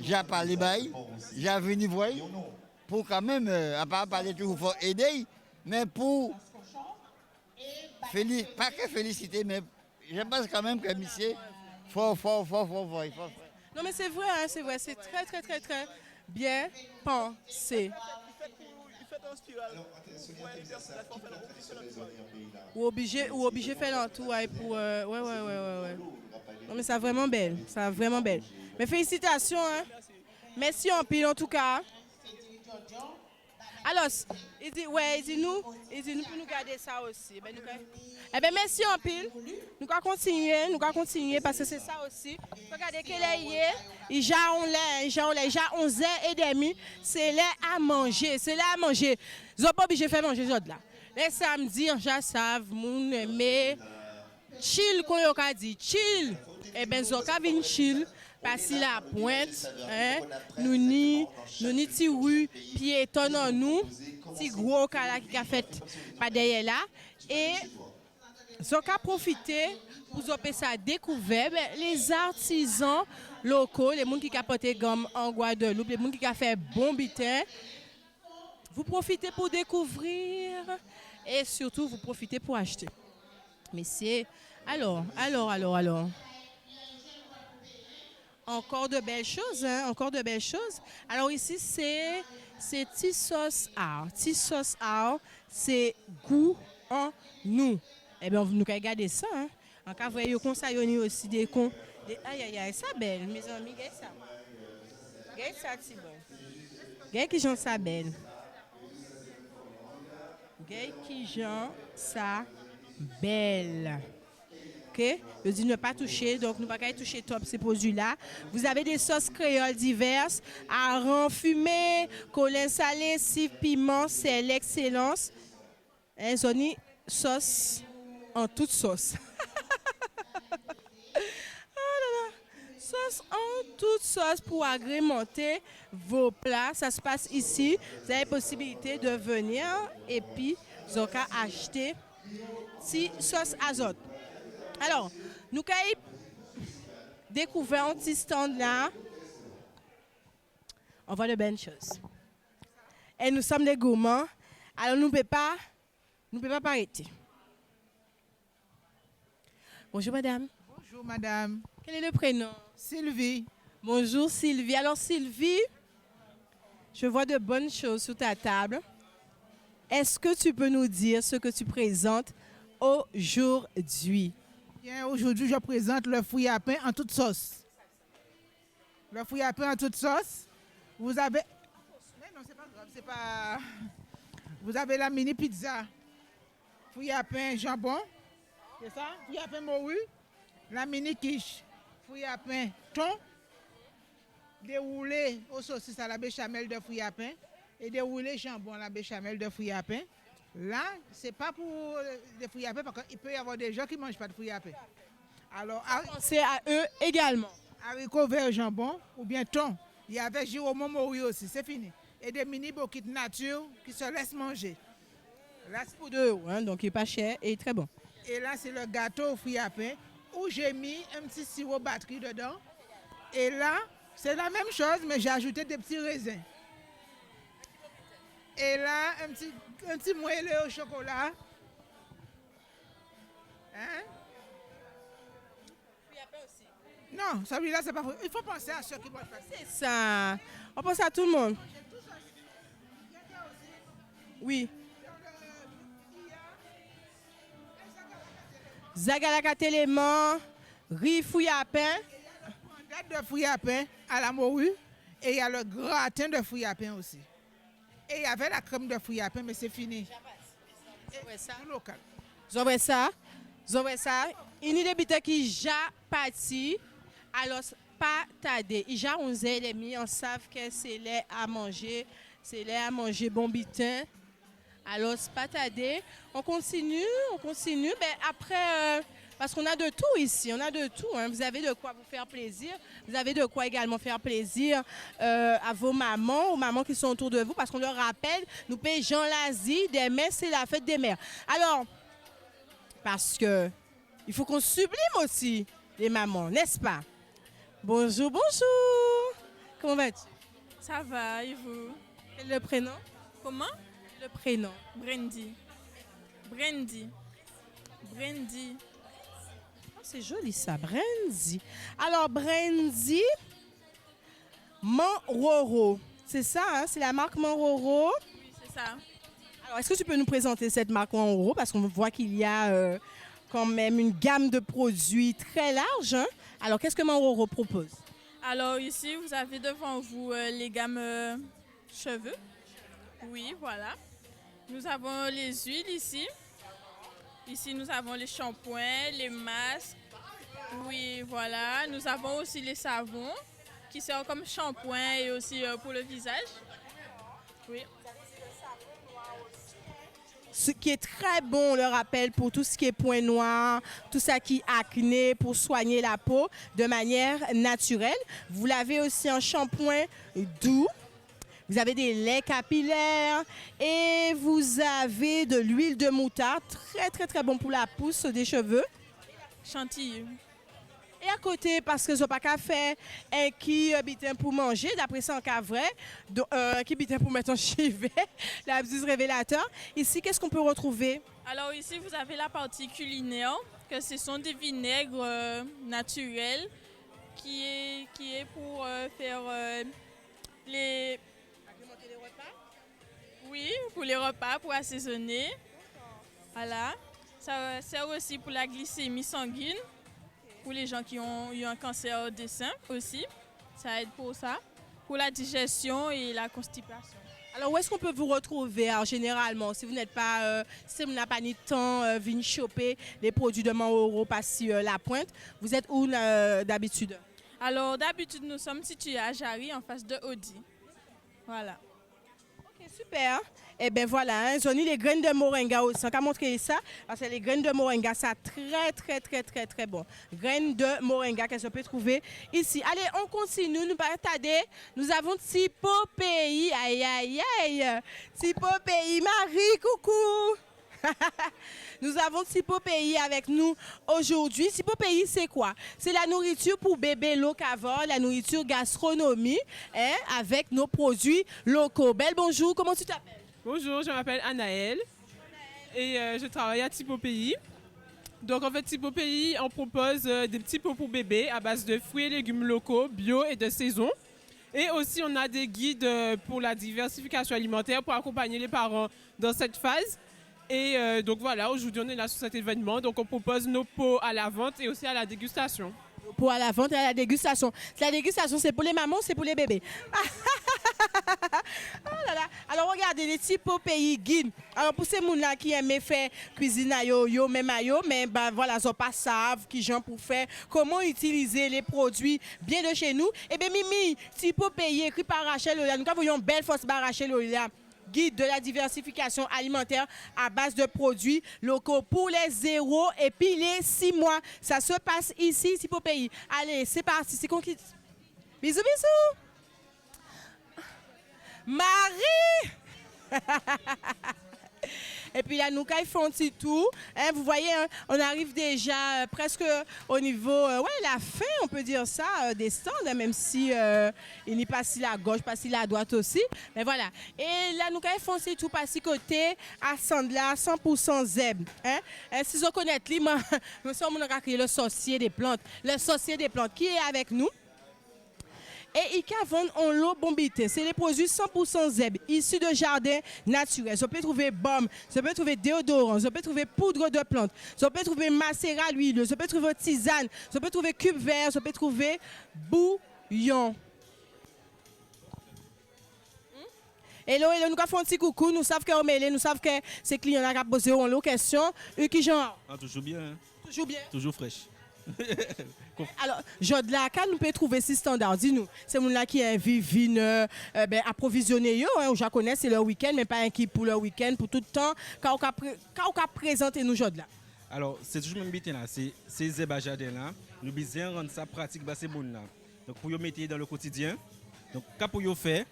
j'ai parlé bail, j'ai venu voir. Pour quand même, à part parler toujours, il faut aider, mais pour pas que féliciter, mais je pense quand même que monsieur, il faut voir. Non mais c'est vrai, c'est très bien pensé. en spirale. Ou obligé faire l'entour ouais, pour ouais. Non mais c'est vraiment belle, c'est vraiment belle. Mais félicitations hein. Merci en pile en tout cas. Alors, il dit nous pour nous garder ça aussi. Merci en pile. Nous allons continuer parce que c'est ça aussi. Regardez quelle est il y a 11h30, c'est là à manger, Ils n'ont pas obligé de faire manger les autres là. Les samedis, j'ai savent, moun aimé chill qu'on a dit, chill. Zoka vient chill. Passer la pointe, hein, nous ni ti rue piétonne en nous, ti gros kala qui a fait pas derrière là et Zoka profiter pour zopé ça découvert les artisans locaux, les gens qui capotent gomme en Guadeloupe, les gens qui a fait bon bitin. Vous profitez pour découvrir et surtout vous profitez pour acheter. Mais c'est alors. Encore de belles choses, hein? Encore de belles choses. Alors ici, c'est Tissos Art. Tissos Art, c'est goût en nous. Eh bien, nous allons regarder ça. Hein? En cas, vous voyez, il y a aussi des cons. Aïe, ça belle, mes amis, regardez ça. Regardez ça, c'est bon. Regardez qui j'en ça belle. Regardez qui j'en ça belle. Okay. Je dis ne pas toucher, donc nous ne pouvons pas toucher top ces produits-là. Vous avez des sauces créoles diverses, hareng fumé, colin salé, cif, piment, c'est l'excellence. Zoni sauce en toute sauce. Sauce en toute sauce pour agrémenter vos plats. Ça se passe ici. Vous avez la possibilité de venir et puis vous allez acheter si sauce azote. Alors, nous avons découvert un petit stand là. On voit de bonnes choses. Et nous sommes des gourmands. Alors, nous ne pouvons pas arrêter. Bonjour, madame. Bonjour, madame. Quel est le prénom? Sylvie. Bonjour, Sylvie. Alors, Sylvie, je vois de bonnes choses sur ta table. Est-ce que tu peux nous dire ce que tu présentes aujourd'hui? Bien, aujourd'hui, je présente le fruit à pain en toute sauce. Le fruit à pain en toute sauce. Vous avez... Mais non, c'est pas grave, c'est pas... Vous avez la mini pizza. Fruit à pain jambon. C'est ça? Fruit à pain morue. La mini quiche. Fruit à pain thon. Déroulé aux saucisses à la béchamel de fruit à pain. Et déroulé jambon à la béchamel de fruit à pain. Là, ce n'est pas pour des fruits à pain, parce qu'il peut y avoir des gens qui ne mangent pas de fruits à pain. Alors, c'est à eux également. Haricots verts jambon ou bien thon. Il y avait Giromon Mori aussi, c'est fini. Et des mini boquites nature qui se laissent manger. Là, c'est pour deux, hein, donc il n'est pas cher et très bon. Et là, c'est le gâteau aux fruits à pain où j'ai mis un petit sirop batterie dedans. Et là, c'est la même chose, mais j'ai ajouté des petits raisins. Et là, un petit moelleux au chocolat. Hein? Non, celui-là, c'est pas vrai. Il faut penser à ceux qui mangent pas. C'est ça. On pense à tout le monde. Oui. Zagalaka éléments, riz fouille à pain. De fruits à pain à la morue. Et il y a le gratin de fruits à pain aussi. Et il y avait la crème de fruits à pain, mais c'est fini. C'est local. Vous avez ça. Il y a des bêtes qui sont partis. Alors, pas tarder. Il y a 11h30. On sait que c'est l'air à manger. C'est l'air à manger bon bitin. Alors, c'est pas tarder. On continue. Mais après, parce qu'on a de tout ici. On a de tout. Hein. Vous avez de quoi vous faire plaisir. Vous avez de quoi également faire plaisir à vos mamans, aux mamans qui sont autour de vous. Parce qu'on leur rappelle, nous payons Jean Lazie. Demain, c'est la fête des mères. Alors, parce que il faut qu'on sublime aussi les mamans, n'est-ce pas? Bonjour. Comment vas-tu? Ça va, et vous? Quel est le prénom? Comment? Le prénom. Brandy. Oh, c'est joli ça, Brandy. Alors, Brandy Manroro. C'est ça, hein? C'est la marque Manroro. Oui, c'est ça. Alors, est-ce que tu peux nous présenter cette marque en euros? Parce qu'on voit qu'il y a quand même une gamme de produits très large. Hein? Alors, qu'est-ce que Manroro propose? Alors ici, vous avez devant vous les gammes cheveux. Oui, voilà. Nous avons les huiles ici. Ici, nous avons les shampoings, les masques. Oui, voilà. Nous avons aussi les savons qui servent comme shampoing et aussi pour le visage. Oui. Ce qui est très bon, on le rappelle, pour tout ce qui est points noirs, tout ça qui est acné, pour soigner la peau de manière naturelle. Vous l'avez aussi en shampoing doux. Vous avez des laits capillaires et vous avez de l'huile de moutarde, très bon pour la pousse des cheveux. Chantilly. Et à côté, parce que je n'ai pas qu'à faire, un qui habite pour manger, d'après ça, en cas vrai, qui habite pour mettre en chivet, la buse révélateur. Ici, qu'est-ce qu'on peut retrouver? Alors ici, vous avez la partie culinaire, que ce sont des vinaigres naturels qui est pour faire les... Oui, pour les repas, pour assaisonner. Voilà. Ça sert aussi pour la glycémie sanguine, pour les gens qui ont eu un cancer des seins aussi. Ça aide pour ça, pour la digestion et la constipation. Alors, où est-ce qu'on peut vous retrouver alors, généralement, si vous n'êtes pas, si vous n'avez pas ni temps, venir choper les produits de Manroro par-ci la pointe, vous êtes où d'habitude? Alors, d'habitude, nous sommes situés à Jarry, en face de Audi. Voilà. Super. Et bien voilà, ils ont mis les graines de moringa aussi. On va montrer ça parce que les graines de moringa, ça très bon. Graines de moringa que on peut trouver ici. Allez, on continue, nous pas tarder. Nous avons Tipo Pays. Aïe. Tipo Pays, Marie, coucou. Nous avons Tipo Pays avec nous aujourd'hui. Tipo Pays, c'est quoi? C'est la nourriture pour bébé locavore, la nourriture gastronomie, hein, avec nos produits locaux. Belle bonjour, comment tu t'appelles? Bonjour, je m'appelle Anaëlle et je travaille à Tipo Pays. Donc en fait, Tipo Pays, on propose des petits pots pour bébés à base de fruits et légumes locaux, bio et de saison. Et aussi, on a des guides pour la diversification alimentaire pour accompagner les parents dans cette phase. Et donc voilà, aujourd'hui on est là sur cet événement, donc on propose nos pots à la vente et aussi à la dégustation. Nos pots à la vente et à la dégustation. La dégustation, c'est pour les mamans, c'est pour les bébés. Oh là là. Alors regardez les Tipo Pays guide. Alors pour ces gens-là qui aiment faire cuisine à yo, même à yo, mais ben voilà, ils pas savent qui gens pour faire comment utiliser les produits bien de chez nous. Et bien Mimi, Tipo Pays écrit par Rachel Olia. Nous avons une belle force par Rachel Olia. Guide de la diversification alimentaire à base de produits locaux pour les 0 et puis les 6 mois. Ça se passe ici, Tipo Pays. Allez, c'est parti, c'est qu'on quitte. Bisous. Marie. Et puis là, nous, quand ils font un petit tour, hein, vous voyez, hein, on arrive déjà presque au niveau, la fin, on peut dire ça, des stands, hein, même si il n'est pas si la gauche, pas si la droite aussi. Mais voilà. Et là, nous, quand ils font un petit tour, par ci côté, à Sandla, 100% zèbre. Hein. Si vous connaissez, nous sommes le sorcier des plantes. Le sorcier des plantes qui est avec nous. Et ils vendent en lot bombité. C'est les produits 100% zèbre, issus de jardins naturels. Vous pouvez trouver baume, vous pouvez trouver déodorant, vous pouvez trouver poudre de plantes, vous pouvez trouver macérat à l'huile, vous pouvez trouver tisane, vous pouvez trouver cube vert, vous pouvez trouver bouillon. Hello, nous avons un petit coucou, nous savons qu'on est nous savons que ces clients ont posé une question. Qui genre? Toujours bien. Hein? Toujours bien. Toujours fraîche. Alors, Jodla, quand nous pouvons trouver ces standards, dis-nous, c'est mon là qui vient approvisionner, hein, je connais, c'est le week-end, mais pas un qui pour le week-end, pour tout le temps, quand on a présenté nous Jodla. Alors, c'est toujours même bien là, ces zèbres à jardin là, nous besoin rendre ça pratique, c'est bon là. Donc, pour vous mettre dans le quotidien, donc, quand pour vous faire,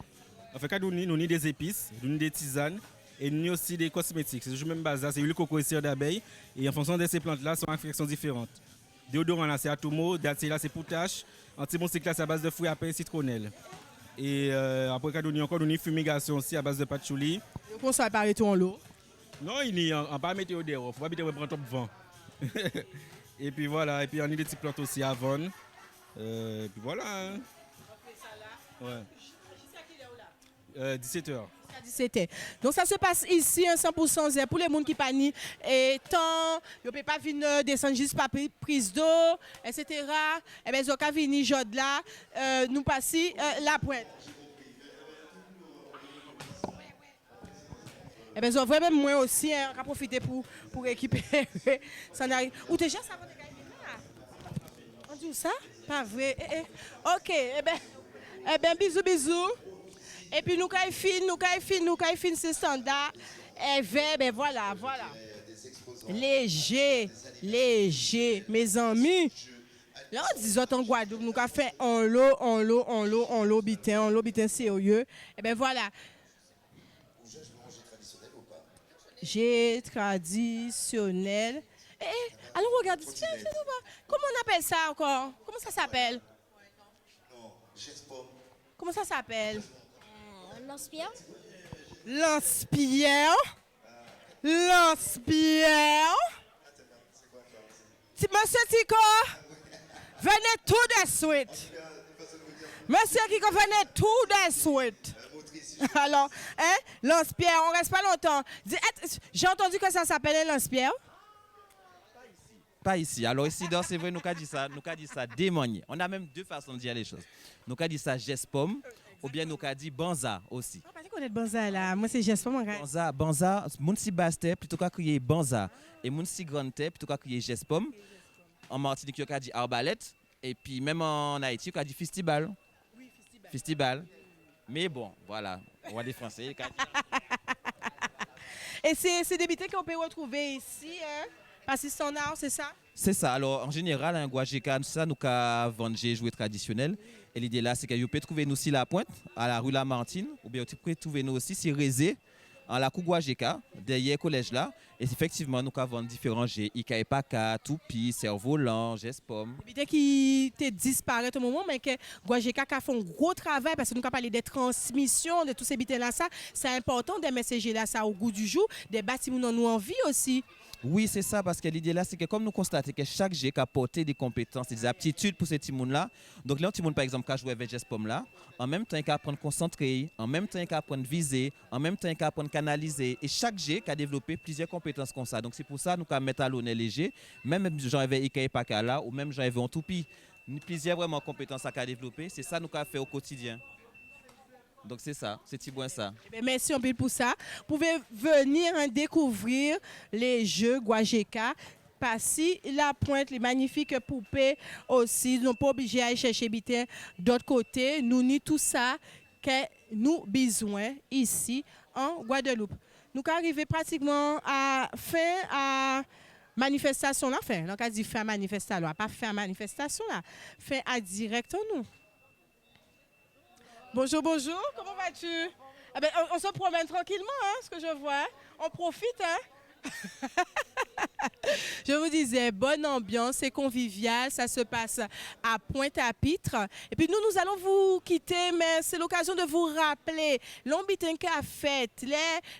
en fait, quand nous avons des épices, nous avons des tisanes, et nous avons aussi des cosmétiques. C'est toujours même bazar, c'est huile coco et cire d'abeille, et en fonction de ces plantes-là, sont infections différentes. Déodorant là c'est atomo, daté là c'est potache, anti-moustiques là c'est à base de fruits à pain citronnelle. Et après quand on a encore une fumigation aussi à base de patchouli. Comment ça apparaît tout en l'eau? Non, il n'y a pas mettre au dehors, faut pas mettre prendre top vent. Et puis voilà, et puis on a des petites plantes aussi à vendre. Et puis voilà. Hein. Ouais. 17h. C'était. Donc ça se passe ici, 100% zéro pour les gens qui panient et tant, ils ne peuvent pas venir descendre juste par prise d'eau, etc. Et bien, ils ont qu'à venir jod là, nous passer la pointe. Et bien, ils ont vraiment moins aussi, hein, on va profiter pour récupérer. Ça n'arrive. Ou déjà, ça va te gagner là. On dit ça? Pas vrai. Ok, eh bien, bisous. Et puis nous fin, c'est standard. Et vert, ben voilà. Léger, mes amis. Là, on dit en Guadeloupe, nous avons fait en lot, bitin sérieux. Et ben voilà. J'ai traditionnel. Alors regarde, comment on appelle ça encore? Comment ça s'appelle? Comment ça s'appelle? Lance-pierre. Lance-pierre. Monsieur Tico, venez tout de suite. Monsieur Tico, venez tout de suite. Alors, lance-pierre, on reste pas longtemps. J'ai entendu que ça s'appelait lance-pierre. Pas ici. Alors ici, c'est vrai, nous avons dit ça démonier. On a même deux façons de dire les choses. Nous avons dit ça geste-pomme, ou bien nous avons dit banza aussi. On va connaître banza là. Moi, c'est geste-pomme. Banza, moun si basse plutôt qu'à crier banza. Et moun si grande plutôt qu'à crier geste-pomme. En Martinique, on a dit arbalète. Et puis même en Haïti, on a dit festival. Oui, festival. Mais bon, voilà. On va des Français. Et c'est des bités qu'on peut retrouver ici, hein? Parce que standard, c'est ça? C'est ça. Alors, en général, un guajeka, ça, nous avons vendu jouer traditionnel. Et l'idée là, c'est que vous pouvez trouver nous aussi la pointe, à la rue Lamartine, ou bien vous pouvez trouver nous aussi sur Rézé, en la Guajeka, derrière le collège là. Et effectivement, nous avons différents jets, Ikaipaka, Toupi, Cerf-Volant, Geste-Pomme. Bités qui te disparaît au moment, mais que Guajeka a fait un gros travail, parce que nous avons parlé des transmissions, de tous ces bités là, ça, c'est important de mettre ces jets là, ça au goût du jour, des bâtiments nous envie aussi. Oui, c'est ça, parce que l'idée là, c'est que comme nous constatons que chaque jet a apporté des compétences et des aptitudes pour ces petits gens-là, donc là, un petit monde, par exemple, qui a joué avec Geste-Pomme là, en même temps, il peut apprendre à concentrer, en même temps, il peut apprendre à viser, en même temps, il peut apprendre à canaliser. Et chaque jet a développé plusieurs compétences comme ça. Donc c'est pour ça que nous avons mettre à l'honneur les jets, même j'en avais Ikaipaka là, ou même j'en avais en Toupi. Plusieurs vraiment compétences à développer, c'est ça que nous avons fait au quotidien. Donc c'est ça, c'est Tibouin ça. Merci un peu pour ça. Vous pouvez venir découvrir les jeux Guajeka. Passer la pointe, les magnifiques poupées aussi. Nous ne sommes pas obligés d'aller chercher bitin d'autre côté. Nous ni tout ça que nous besoin ici en Guadeloupe. Nous arrivons pratiquement à fin à manifestation là. Fin, donc à dire fin manifestation là, pas fin manifestation là. Fin à direct nous. Bonjour, comment vas-tu? Eh ben, on se promène tranquillement, hein, ce que je vois. On profite, hein? Je vous disais, bonne ambiance et convivial, ça se passe à Pointe-à-Pitre. Et puis nous allons vous quitter, mais c'est l'occasion de vous rappeler l'ambitin qu'a fait,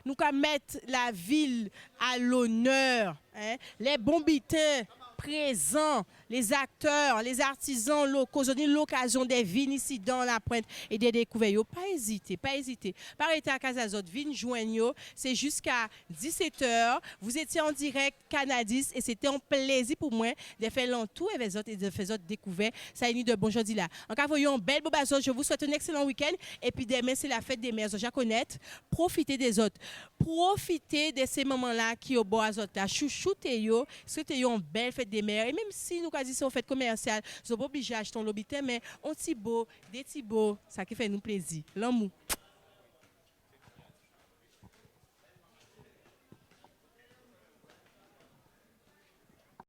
nous qu'à mettre la ville à l'honneur, hein, les bons bitins présents, les acteurs, les artisans locaux, ont eu l'occasion de venir ici dans la pointe et de découvrir. Pas hésiter. Par été à Casazot, venez joindre, c'est jusqu'à 17h. Vous étiez en direct Canadis et c'était un plaisir pour moi de faire l'entour et de faire découvrir. Ça est de bon jeudi là. En cas, voyons un bel beau bazar, je vous souhaite un excellent week-end. Et puis demain, c'est la fête des mères. Je connais. Profitez des autres. Profitez de ces moments-là qui au bois azot. Chouchoutez-yo. Souhaitez une belle fête des mères. Et même si nous quasi en fête commerciale, nous sommes pas obligés d'acheter un lobitin, mais on petit beau, des petits beaux, ça qui fait nous plaisir. L'amour.